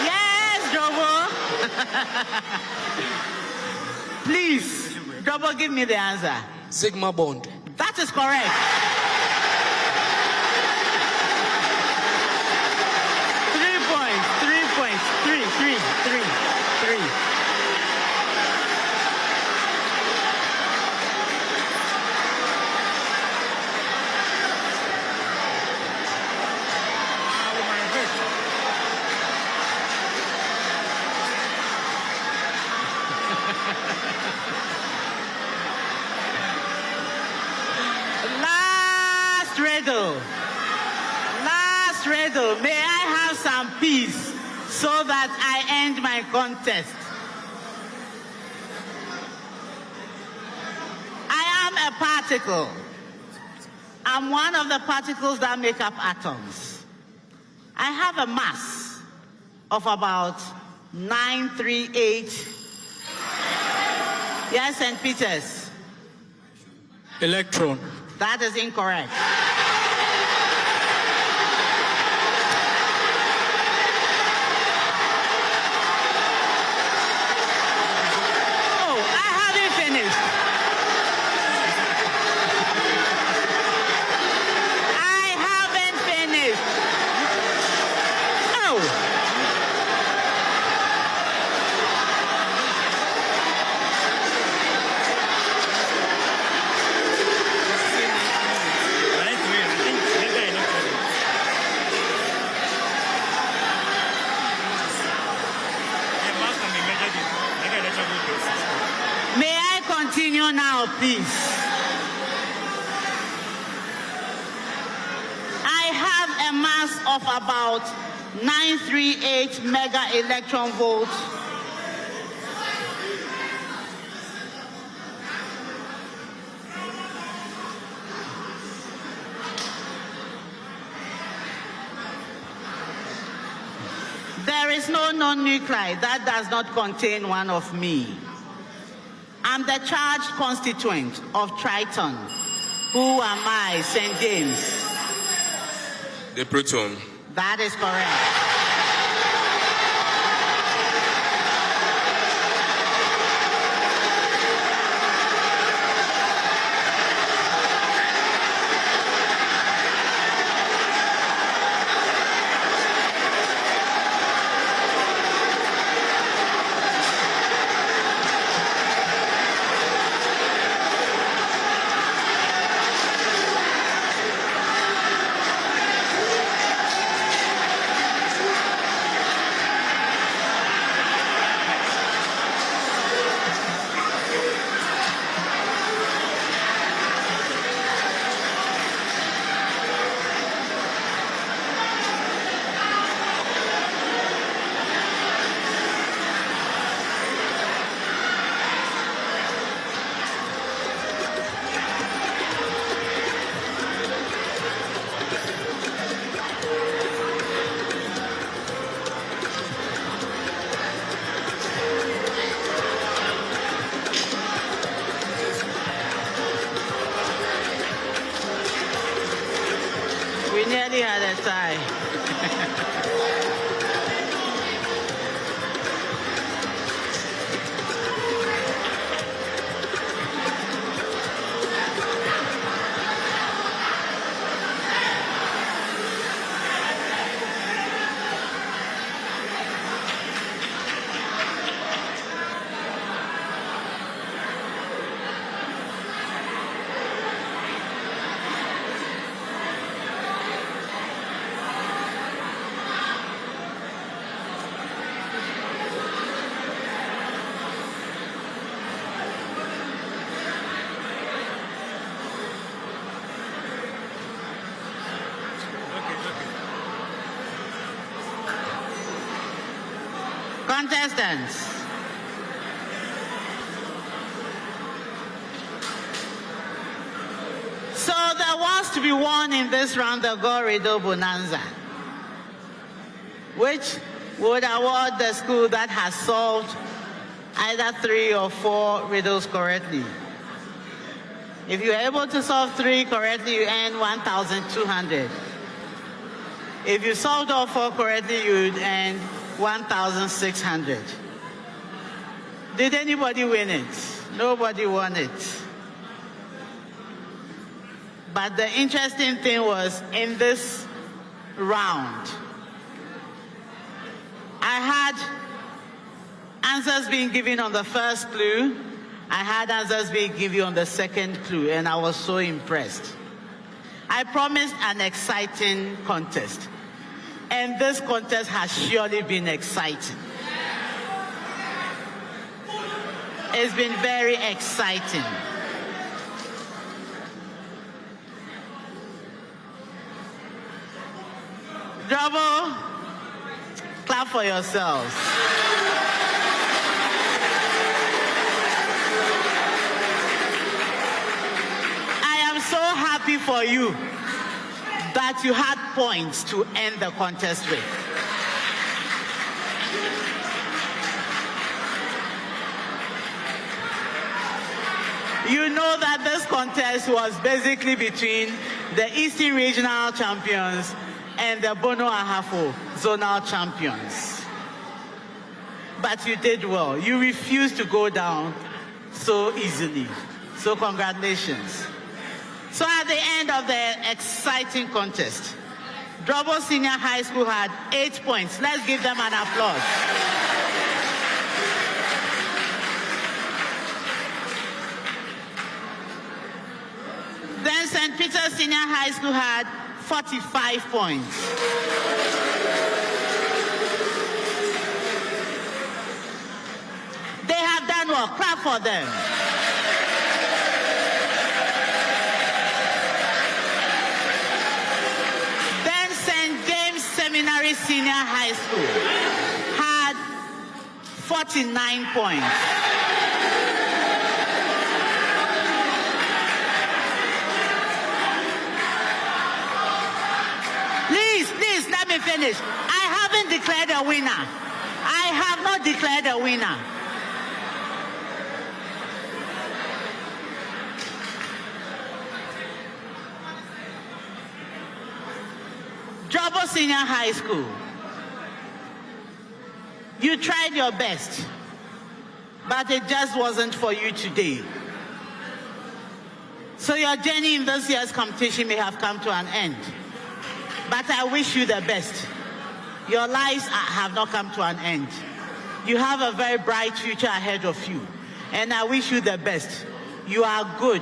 Yes, Drobo. Please, Drobo, give me the answer. Sigma bond. That is correct. 3 points. 3. Last riddle. May I have some peace so that I end my contest? I am a particle. I'm one of the particles that make up atoms. I have a mass of about 938. Yes, St. Peter's. Electron. That is incorrect. Now, please. I have a mass of about 938 mega electron volts. There is no non-nuclide that does not contain one of me. I'm the charged constituent of Triton. Who am I? St. James. The proton. That is correct. Nearly had a tie. Contestants, so there was to be one in this round the Riddle Bonanza, which would award the school that has solved either 3 or 4 riddles correctly. If you're able to solve 3 correctly, you earn 1,200. If you solved all 4 correctly, you would earn 1,600. Did anybody win it? Nobody won it. But the interesting thing was, in this round, I had answers being given on the first clue. I had answers being given on the second clue, and I was so impressed. I promised an exciting contest. And this contest has surely been exciting. It's been very exciting. Drobo, clap for yourselves. for you that you had points to end the contest with. You know that this contest was basically between the Eastern Regional Champions and the Bono Ahafo Zonal Champions. But you did well. You refused to go down so easily. So congratulations. So at the end of the exciting contest, Drobo Senior High School had 8 points. Let's give them an applause. Then St. Peter's Senior High School had 45 points. They have done well. Clap for them. Then St. James Seminary Senior High School had 49 points. Please, let me finish. I haven't declared a winner. I have not declared a winner. Drobo Senior High School. You tried your best, but it just wasn't for you today. So your journey in this year's competition may have come to an end. But I wish you the best. Your lives have not come to an end. You have a very bright future ahead of you. And I wish you the best. You are good,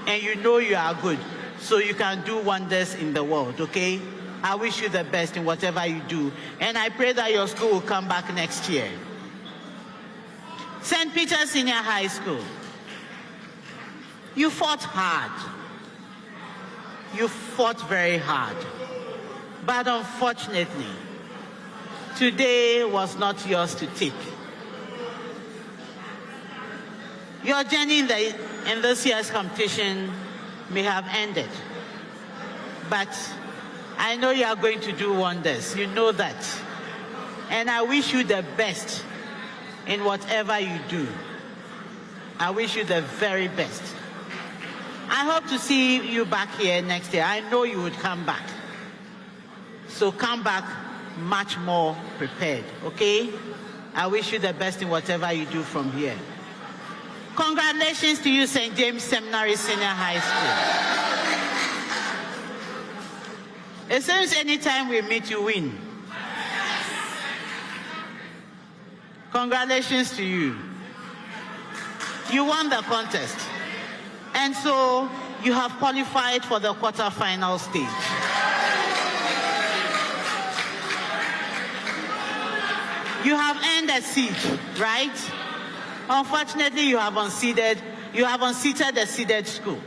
and you know you are good. So you can do wonders in the world, okay? I wish you the best in whatever you do. And I pray that your school will come back next year. St. Peter's Senior High School. You fought hard. You fought very hard. But unfortunately, today was not yours to take. Your journey in this year's competition may have ended. But I know you are going to do wonders. You know that. And I wish you the best in whatever you do. I wish you the very best. I hope to see you back here next year. I know you would come back. So come back much more prepared, okay? I wish you the best in whatever you do from here. Congratulations to you, St. James Seminary Senior High School. It seems anytime we meet, you win. Congratulations to you. You won the contest. And so you have qualified for the quarterfinal stage. You have earned a seat, right? Unfortunately, you have unseated the seeded school.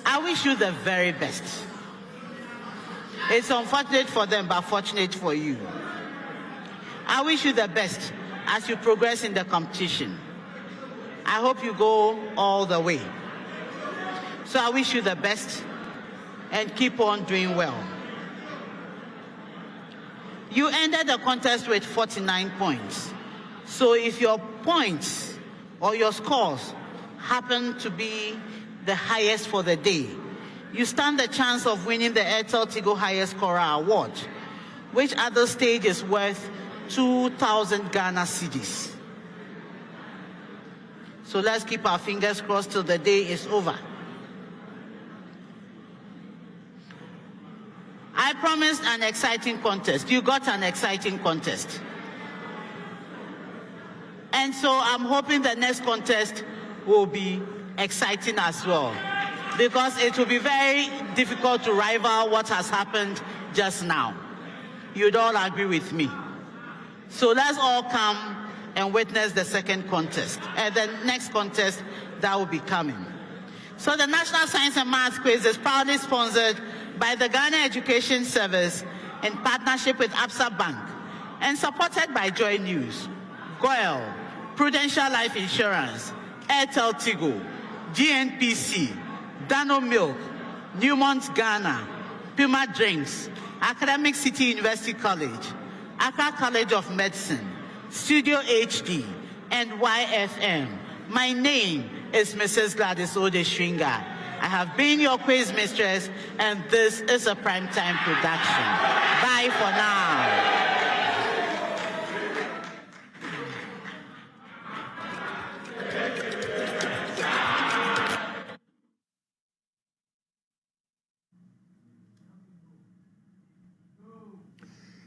I wish you the very best. It's unfortunate for them, but fortunate for you. I wish you the best as you progress in the competition. I hope you go all the way. So I wish you the best and keep on doing well. You ended the contest with 49 points. So if your points or your scores happen to be the highest for the day, you stand the chance of winning the Airtel Tigo Highest Scorer Award, which at this stage is worth 2,000 Ghana cedis. So let's keep our fingers crossed till the day is over. I promised an exciting contest. You got an exciting contest. And so I'm hoping the next contest will be exciting as well, because it will be very difficult to rival what has happened just now. You'd all agree with me. So let's all come and witness the second contest, and the next contest that will be coming. So the National Science and Maths Quiz is proudly sponsored by the Ghana Education Service in partnership with Absa Bank and supported by Joy News, GOIL, Prudential Life Insurance, Airtel Tigo, GNPC, Dano Milk, Newmont Ghana, Puma Drinks, Academic City University College, Accra College of Medicine, Studio HD, and YFM. My name is Mrs. Gladys Odeshringa. I have been your quiz mistress, and this is a primetime production. Bye for now.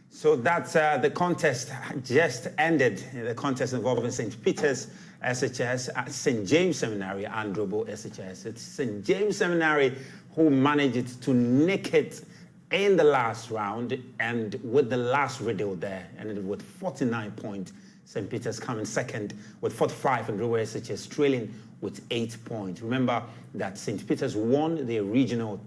So that's the contest just ended, the contest involving St. Peter's SHS at St. James Seminary and Drobo SHS. It's St. James Seminary who managed to nick it in the last round and with the last riddle there, ended with 49 points. St. Peter's coming second with 45 and Drobo SHS trailing with 8 points. Remember that St. Peter's won the regional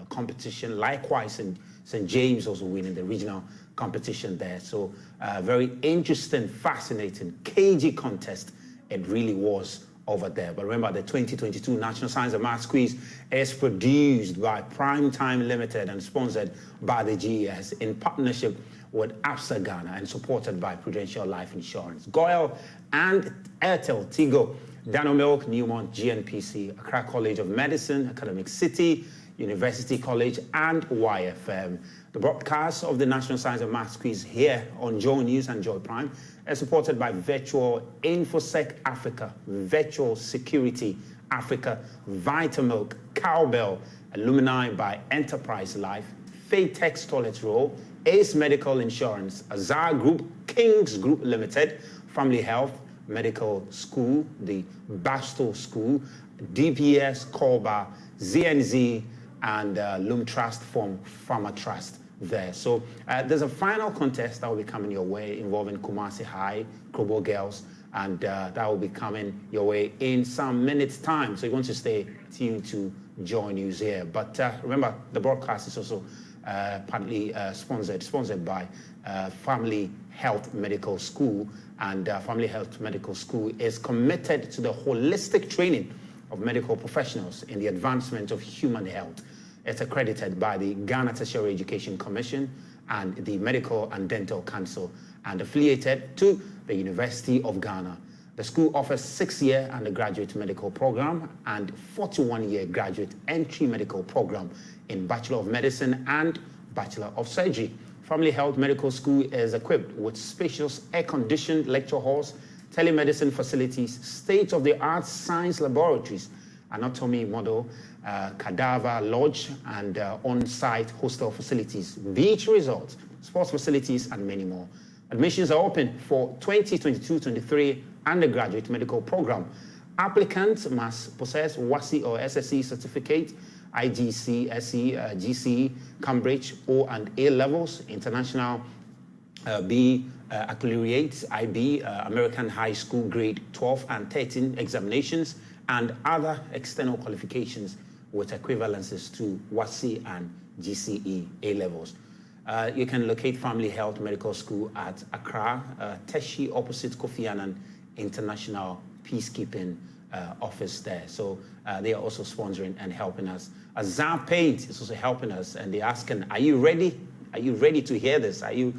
competition. Likewise, St. James also winning the regional competition there. So very interesting, fascinating, cagey contest it really was over there. But remember, the 2022 National Science and Maths Quiz is produced by Primetime Limited and sponsored by the GES in partnership with APSA Ghana and supported by Prudential Life Insurance, Goyle and Airtel Tigo, Dano Milk, Newmont, GNPC, Accra College of Medicine, Academic City, University College, and YFM. The broadcast of the National Science and Maths Quiz here on Joy News and Joy Prime is supported by Virtual InfoSec Africa, Virtual Security Africa, Vitamilk, Cowbell, Alumni by Enterprise Life, Faytex Toilet Roll, Ace Medical Insurance, Azar Group, Kings Group Limited, Family Health Medical School, the Basto School, DPS, Corba, ZNZ, and Loom Trust from Pharma Trust there. So there's a final contest that will be coming your way involving Kumasi High, Krobo Girls, and that will be coming your way in some minutes' time. So you want to stay tuned to Joy News here. But remember, the broadcast is also partly sponsored by Family Health Medical School, and Family Health Medical School is committed to the holistic training of medical professionals in the advancement of human health. It's accredited by the Ghana Tertiary Education Commission and the Medical and Dental Council and affiliated to the University of Ghana. The school offers 6-year undergraduate medical program and 41-year graduate entry medical program in Bachelor of Medicine and Bachelor of Surgery. Family Health Medical School is equipped with spacious air-conditioned lecture halls, telemedicine facilities, state-of-the-art science laboratories, anatomy model, cadaver lodge, and on-site hostel facilities, beach resorts, sports facilities, and many more. Admissions are open for 2022-23 undergraduate medical program. Applicants must possess WASI or SSE certificate, IGC, SE, GCE, Cambridge, O and A levels, international B, baccalaureate, IB, American High School grade 12 and 13 examinations, and other external qualifications with equivalences to WASI and GCE A levels. You can locate Family Health Medical School at Accra, Teshi, opposite Kofi Annan International Peacekeeping office there. So they are also sponsoring and helping us. Azar Paint is also helping us, and they're asking, are you ready? Are you ready to hear this? Are you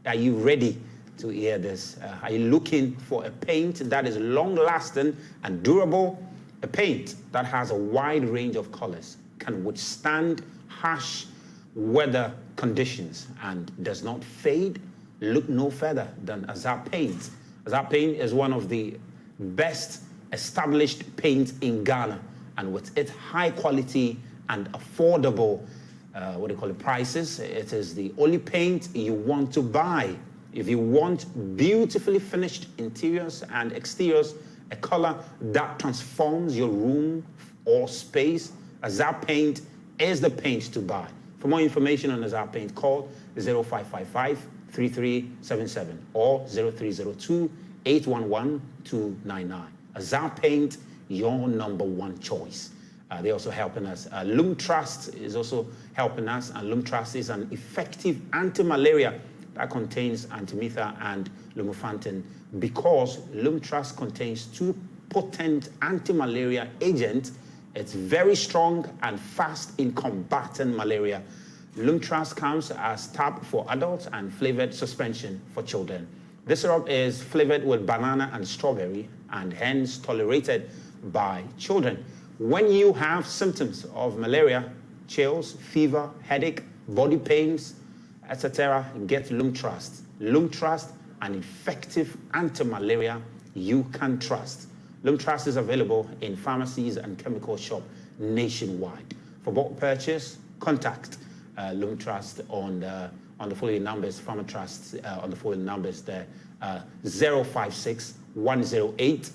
ready to hear this? Are you looking for a paint that is long-lasting and durable? A paint that has a wide range of colors, can withstand harsh weather conditions, and does not fade? Look no further than Azar Paint. Azar Paint is one of the best established paints in Ghana, and with its high quality and affordable prices, it is the only paint you want to buy. If you want beautifully finished interiors and exteriors, a color that transforms your room or space, Azar Paint is the paint to buy. For more information on Azar Paint, call 0555-3377 or 0302-811-299. Azar Paint, your #1 choice. They're also helping us. Loom Trust is also helping us, and Loom Trust is an effective anti-malaria that contains antimether and lumefantrine, because Loom Trust contains 2 potent anti-malaria agents It's very strong and fast in combating malaria. Lumtrast comes as tab for adults and flavored suspension for children. This syrup is flavored with banana and strawberry and hence tolerated by children. When you have symptoms of malaria, chills, fever, headache, body pains, etc., get Lumtrast. Lumtrast, an effective anti-malaria you can trust. Lumtrast is available in pharmacies and chemical shops nationwide. For bulk purchase, contact Lumtrast on the following numbers, Pharmatrust on the following numbers there, 056 108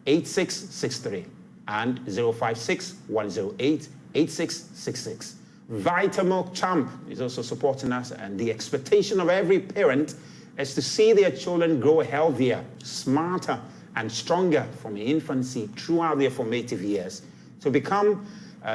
8663 and 056 108 8666. Vitamilk Champ is also supporting us, and the expectation of every parent is to see their children grow healthier, smarter, and stronger from infancy throughout their formative years to become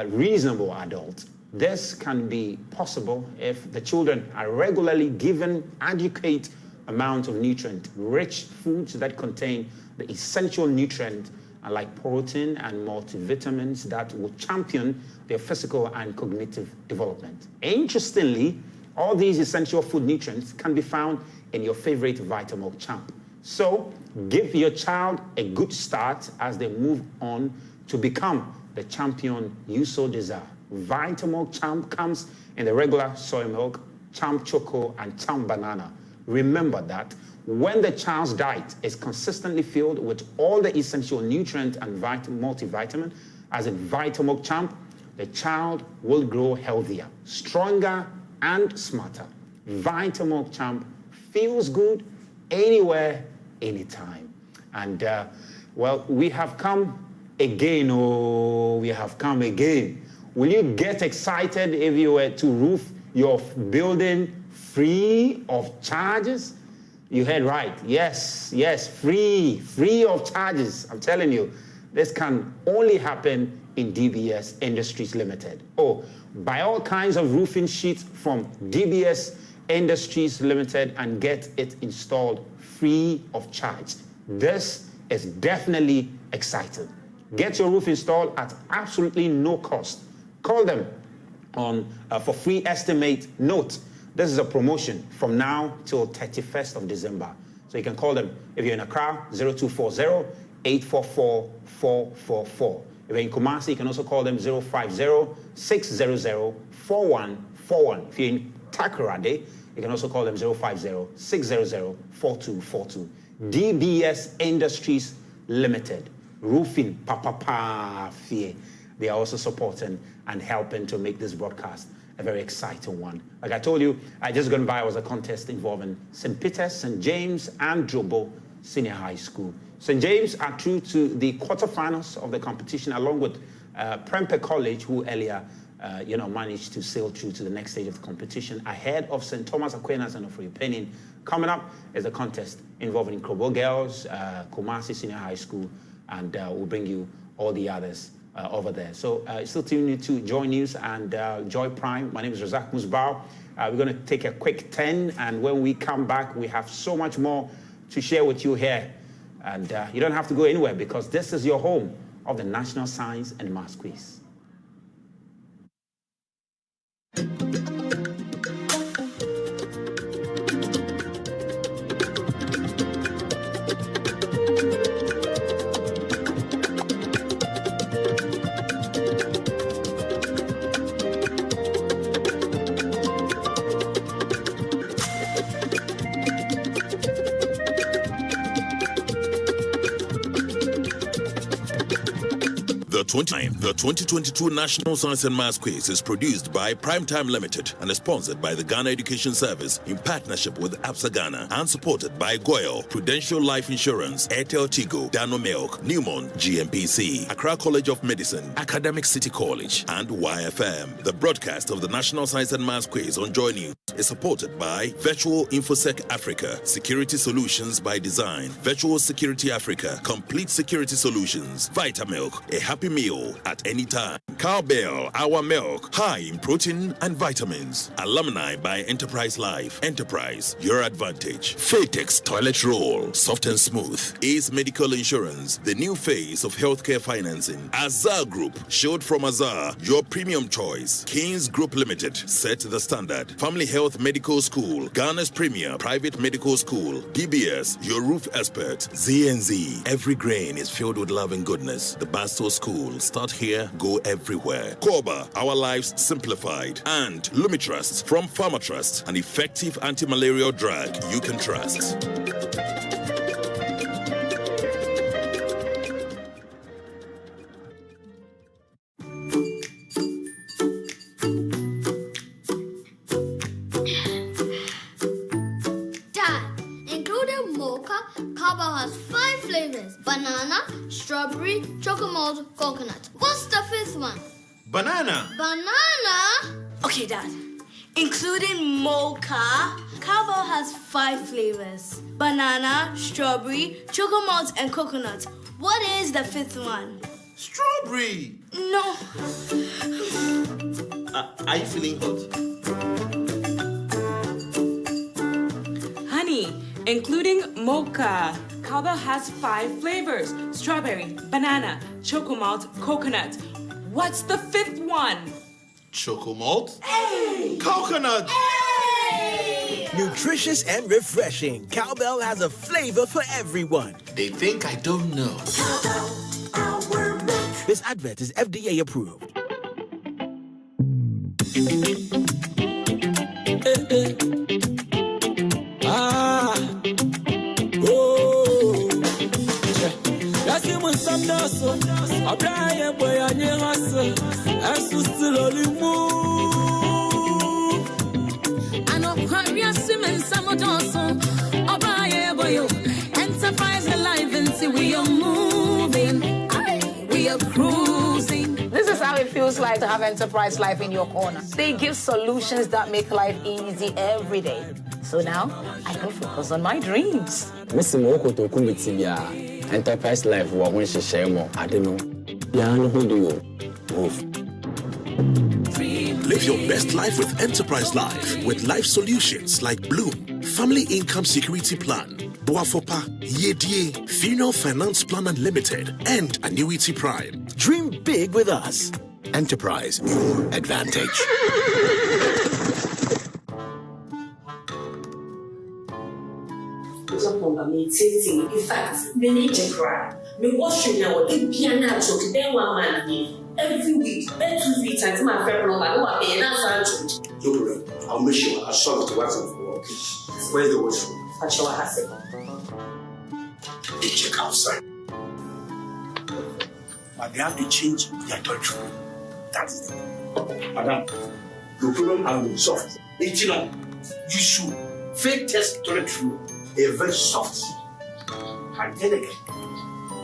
reasonable adults. This can be possible if the children are regularly given adequate amount of nutrient-rich foods that contain the essential nutrients like protein and multivitamins that will champion their physical and cognitive development. Interestingly, all these essential food nutrients can be found in your favorite Vitamilk Champ. So give your child a good start as they move on to become the champion you so desire. Vitamilk Champ comes in the regular soy milk, Champ Choco, and Champ Banana. Remember that when the child's diet is consistently filled with all the essential nutrients and multivitamin, as in Vitamilk Champ, the child will grow healthier, stronger, and smarter. Vitamilk Champ feels good anywhere, anytime. And, well, we have come again. Oh, we have come again. Will you get excited if you were to roof your building free of charges? You heard right. Yes, free of charges. I'm telling you, this can only happen in DBS Industries Limited. Oh, buy all kinds of roofing sheets from DBS Industries Limited and get it installed free of charge. This is definitely exciting. Get your roof installed at absolutely no cost. Call them for free estimate. Note, this is a promotion from now till 31st of December. So you can call them if you're in Accra, 0240-844-444. If you're in Kumasi, you can also call them 050-600-4141. If you're in Takoradi, you can also call them 050-600-4242. DBS Industries Limited. Roofing, papa fee. They are also supporting and helping to make this broadcast a very exciting one. Like I told you, I just gone by was a contest involving St. Peter's, St. James, and Drobo Senior High School. St. James are through to the quarterfinals of the competition, along with Prempeh College, who earlier managed to sail through to the next stage of the competition ahead of St. Thomas Aquinas and Ofri Penning. Coming up is a contest involving Krobo Girls, Kumasi Senior High School, and we'll bring you all the others over there. So still tuning to Joy News and Joy Prime. My name is Razak Musbao. We're going to take a quick 10, and when we come back, we have so much more to share with you here. And you don't have to go anywhere, because this is your home of the National Science and Maths Quiz. The 2022 National Science and Maths Quiz is produced by Primetime Limited and is sponsored by the Ghana Education Service in partnership with APSA Ghana and supported by Goyle, Prudential Life Insurance, Airtel Tigo, Dano Milk, Newmont, GMPC, Accra College of Medicine, Academic City College, and YFM. The broadcast of the National Science and Maths Quiz on Joy News is supported by Virtual InfoSec Africa, Security Solutions by Design, Virtual Security Africa, Complete Security Solutions, Vitamilk, a happy meal at any time. Cowbell, our milk, high in protein and vitamins. Alumni by Enterprise Life. Enterprise, your advantage. Fatex toilet roll, soft and smooth. Ace Medical Insurance, the new face of healthcare financing. Azar Group, showed from Azar, your premium choice. Kings Group Limited, set the standard. Family Health Medical School, Ghana's premier private medical school. DBS, your roof expert. ZNZ, every grain is filled with love and goodness. The Basto School, start here, go everywhere. Koba, our lives simplified. And Lumitrust from Pharmatrust, an effective anti-malarial drug you can trust. Banana, strawberry, chocolate, coconut. What's the fifth one? Banana. Banana? Okay, Dad. Including mocha, Cowbell has 5 flavors. Banana, strawberry, chocolate, and coconut. What is the 5th one? Strawberry. No. Are you feeling hot? Honey, including mocha. Cowbell has 5 flavors: strawberry, banana, chocomalt, coconut. What's the 5th one? Chocomalt? Hey! Coconut! Hey! Nutritious and refreshing. Cowbell has a flavor for everyone. They think I don't know. This advert is FDA approved. Enterprise alive and see we are moving, we are cruising. This is how it feels like to have Enterprise Life in your corner. They give solutions that make life easy every day. So now I can focus on my dreams. Enterprise Life won't share more. I don't know. Live your best life with Enterprise Life with life solutions like Bloom, Family Income Security Plan, Boafopa, Yedie, Funeral Finance Plan Unlimited, and Annuity Prime. Dream big with us. Enterprise, your advantage. In fact, we need to cry. We wash you now, they be an actual, then 1 month every week, then 2 3 times. My friend, no paying that. No problem. I'll make sure I solve the what's for work. Where's the washroom? At your house. They check outside. But they have to change their toilet room. That is it. Madam, the problem has been solved. You should fake test toilet room. A very soft, hygienic,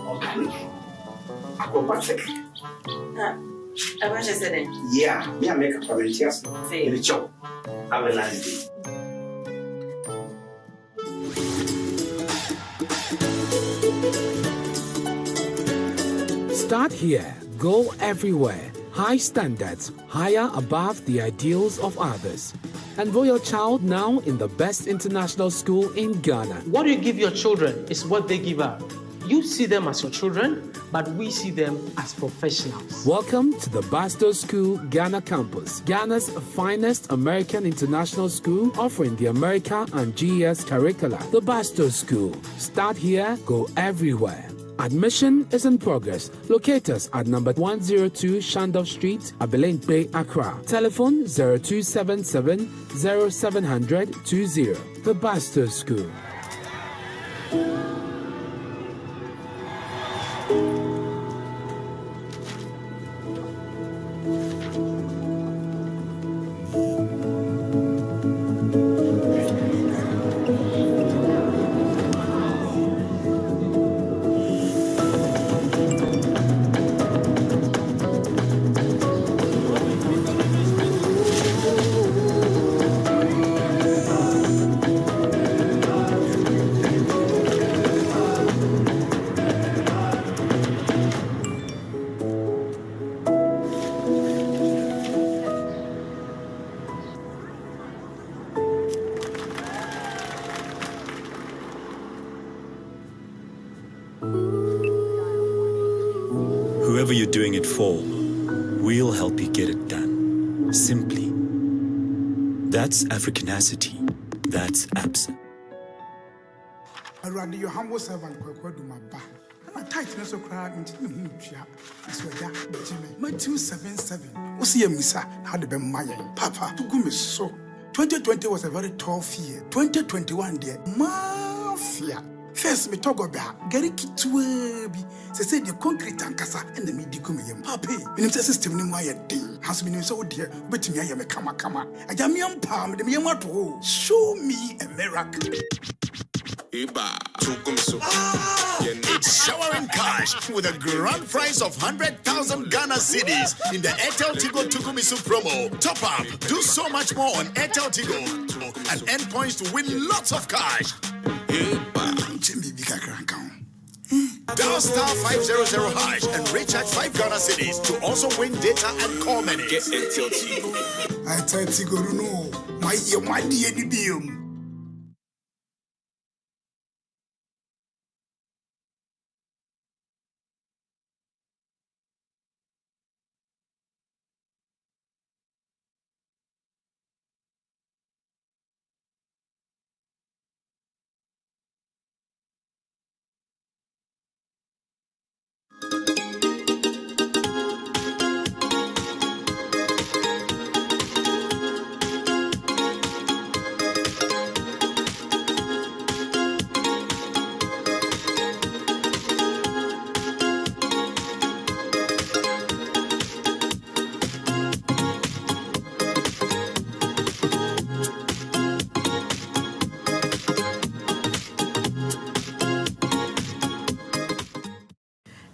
organic, aquatic. Yeah, me I make a volunteers in the job. Have a nice day. Start here, go everywhere. High standards, higher above the ideals of others. Enroll your child now in the best international school in Ghana. What you give your children is what they give out. You see them as your children, but we see them as professionals. Welcome to the Basto School Ghana campus, Ghana's finest American international school offering the America and GES curricula. The Basto School. Start here, go everywhere. Admission is in progress. Locate us at number 102 Shandov Street, Abilene Bay, Accra. Telephone 0277 0700 20. The Basto School. Whoever you're doing it for, we'll help you get it done. Simply. That's Africanacity. That's ABSA. I'd rather your humble servant, Kwekwadumaba. And a tightness of crowd into the moon. I swear that, Jimmy. My 277. What's here, Missa? How the Maya? Papa, to go me so. 2020 was a very tough year. 2021, dear. Mafia. First, me talk about Gary Kitwebi. They say the concrete tankasa and the medical medium. Papi, in the system, in my day, has been so dear, but me, I am a kama. I am young palm, the Miamato. Show me a miracle. It's showering cash with a grand prize of 100,000 Ghana cedis in the Airtel Tigo Tukumisu promo. Top up, do so much more on Airtel Tigo and earn points to win lots of cash. Dial star 500 hash and recharge 5 Ghana cedis to also win data and call minutes. Get Airtel Tigo. Airtel Tigo, no, my dear,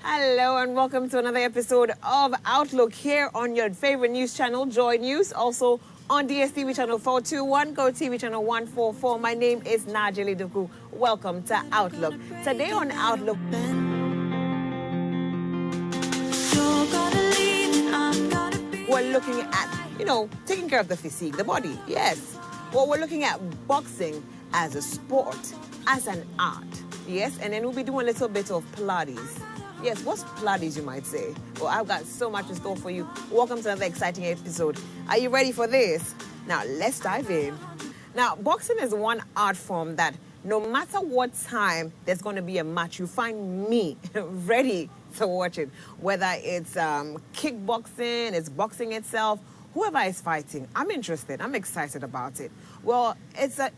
Hello and welcome to another episode of Outlook here on your favorite news channel, Joy News, also on DSTV channel 421, Go TV channel 144. My name is Najeli Duku. Welcome to Outlook. Today on Outlook, we're looking at, taking care of the physique, the body, yes. Well, we're looking at boxing as a sport, as an art, yes, and then we'll be doing a little bit of Pilates. Yes, what's Pilates, you might say? Well, I've got so much in store for you. Welcome to another exciting episode. Are you ready for this? Now, let's dive in. Now, boxing is one art form that no matter what time there's going to be a match, you find me ready to watch it. Whether it's kickboxing, it's boxing itself, whoever is fighting, I'm interested. I'm excited about it. Well, it's an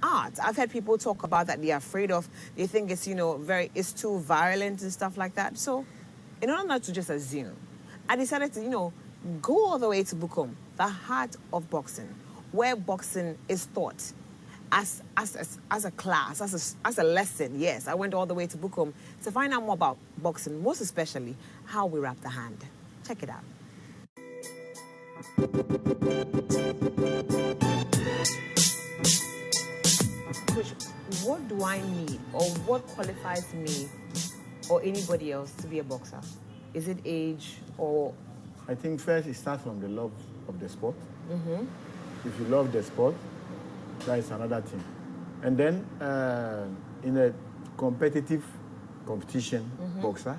art. I've heard people talk about that they're afraid of. They think it's, it's too violent and stuff like that. So, in order not to just assume, I decided to, go all the way to Bukom, the heart of boxing, where boxing is taught as a class, as a lesson. Yes, I went all the way to Bukom to find out more about boxing, most especially how we wrap the hand. Check it out. What do I need, or what qualifies me or anybody else to be a boxer? Is it age or? I think first it starts from the love of the sport. Mm-hmm. If you love the sport, that is another thing. And then in a competitive competition boxer,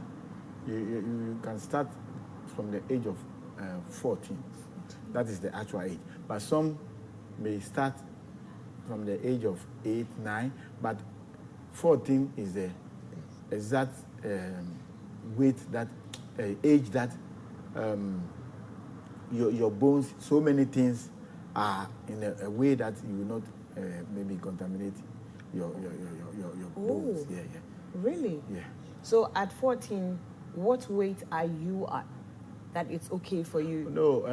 you can start from the age of 14. That is the actual age. But some may start from the age of 8, 9, but 14 is the exact weight that age that your bones, so many things are in a way that you will not maybe contaminate your bones. Yeah. Really? Yeah. So at 14, what weight are you at that it's okay for you? No,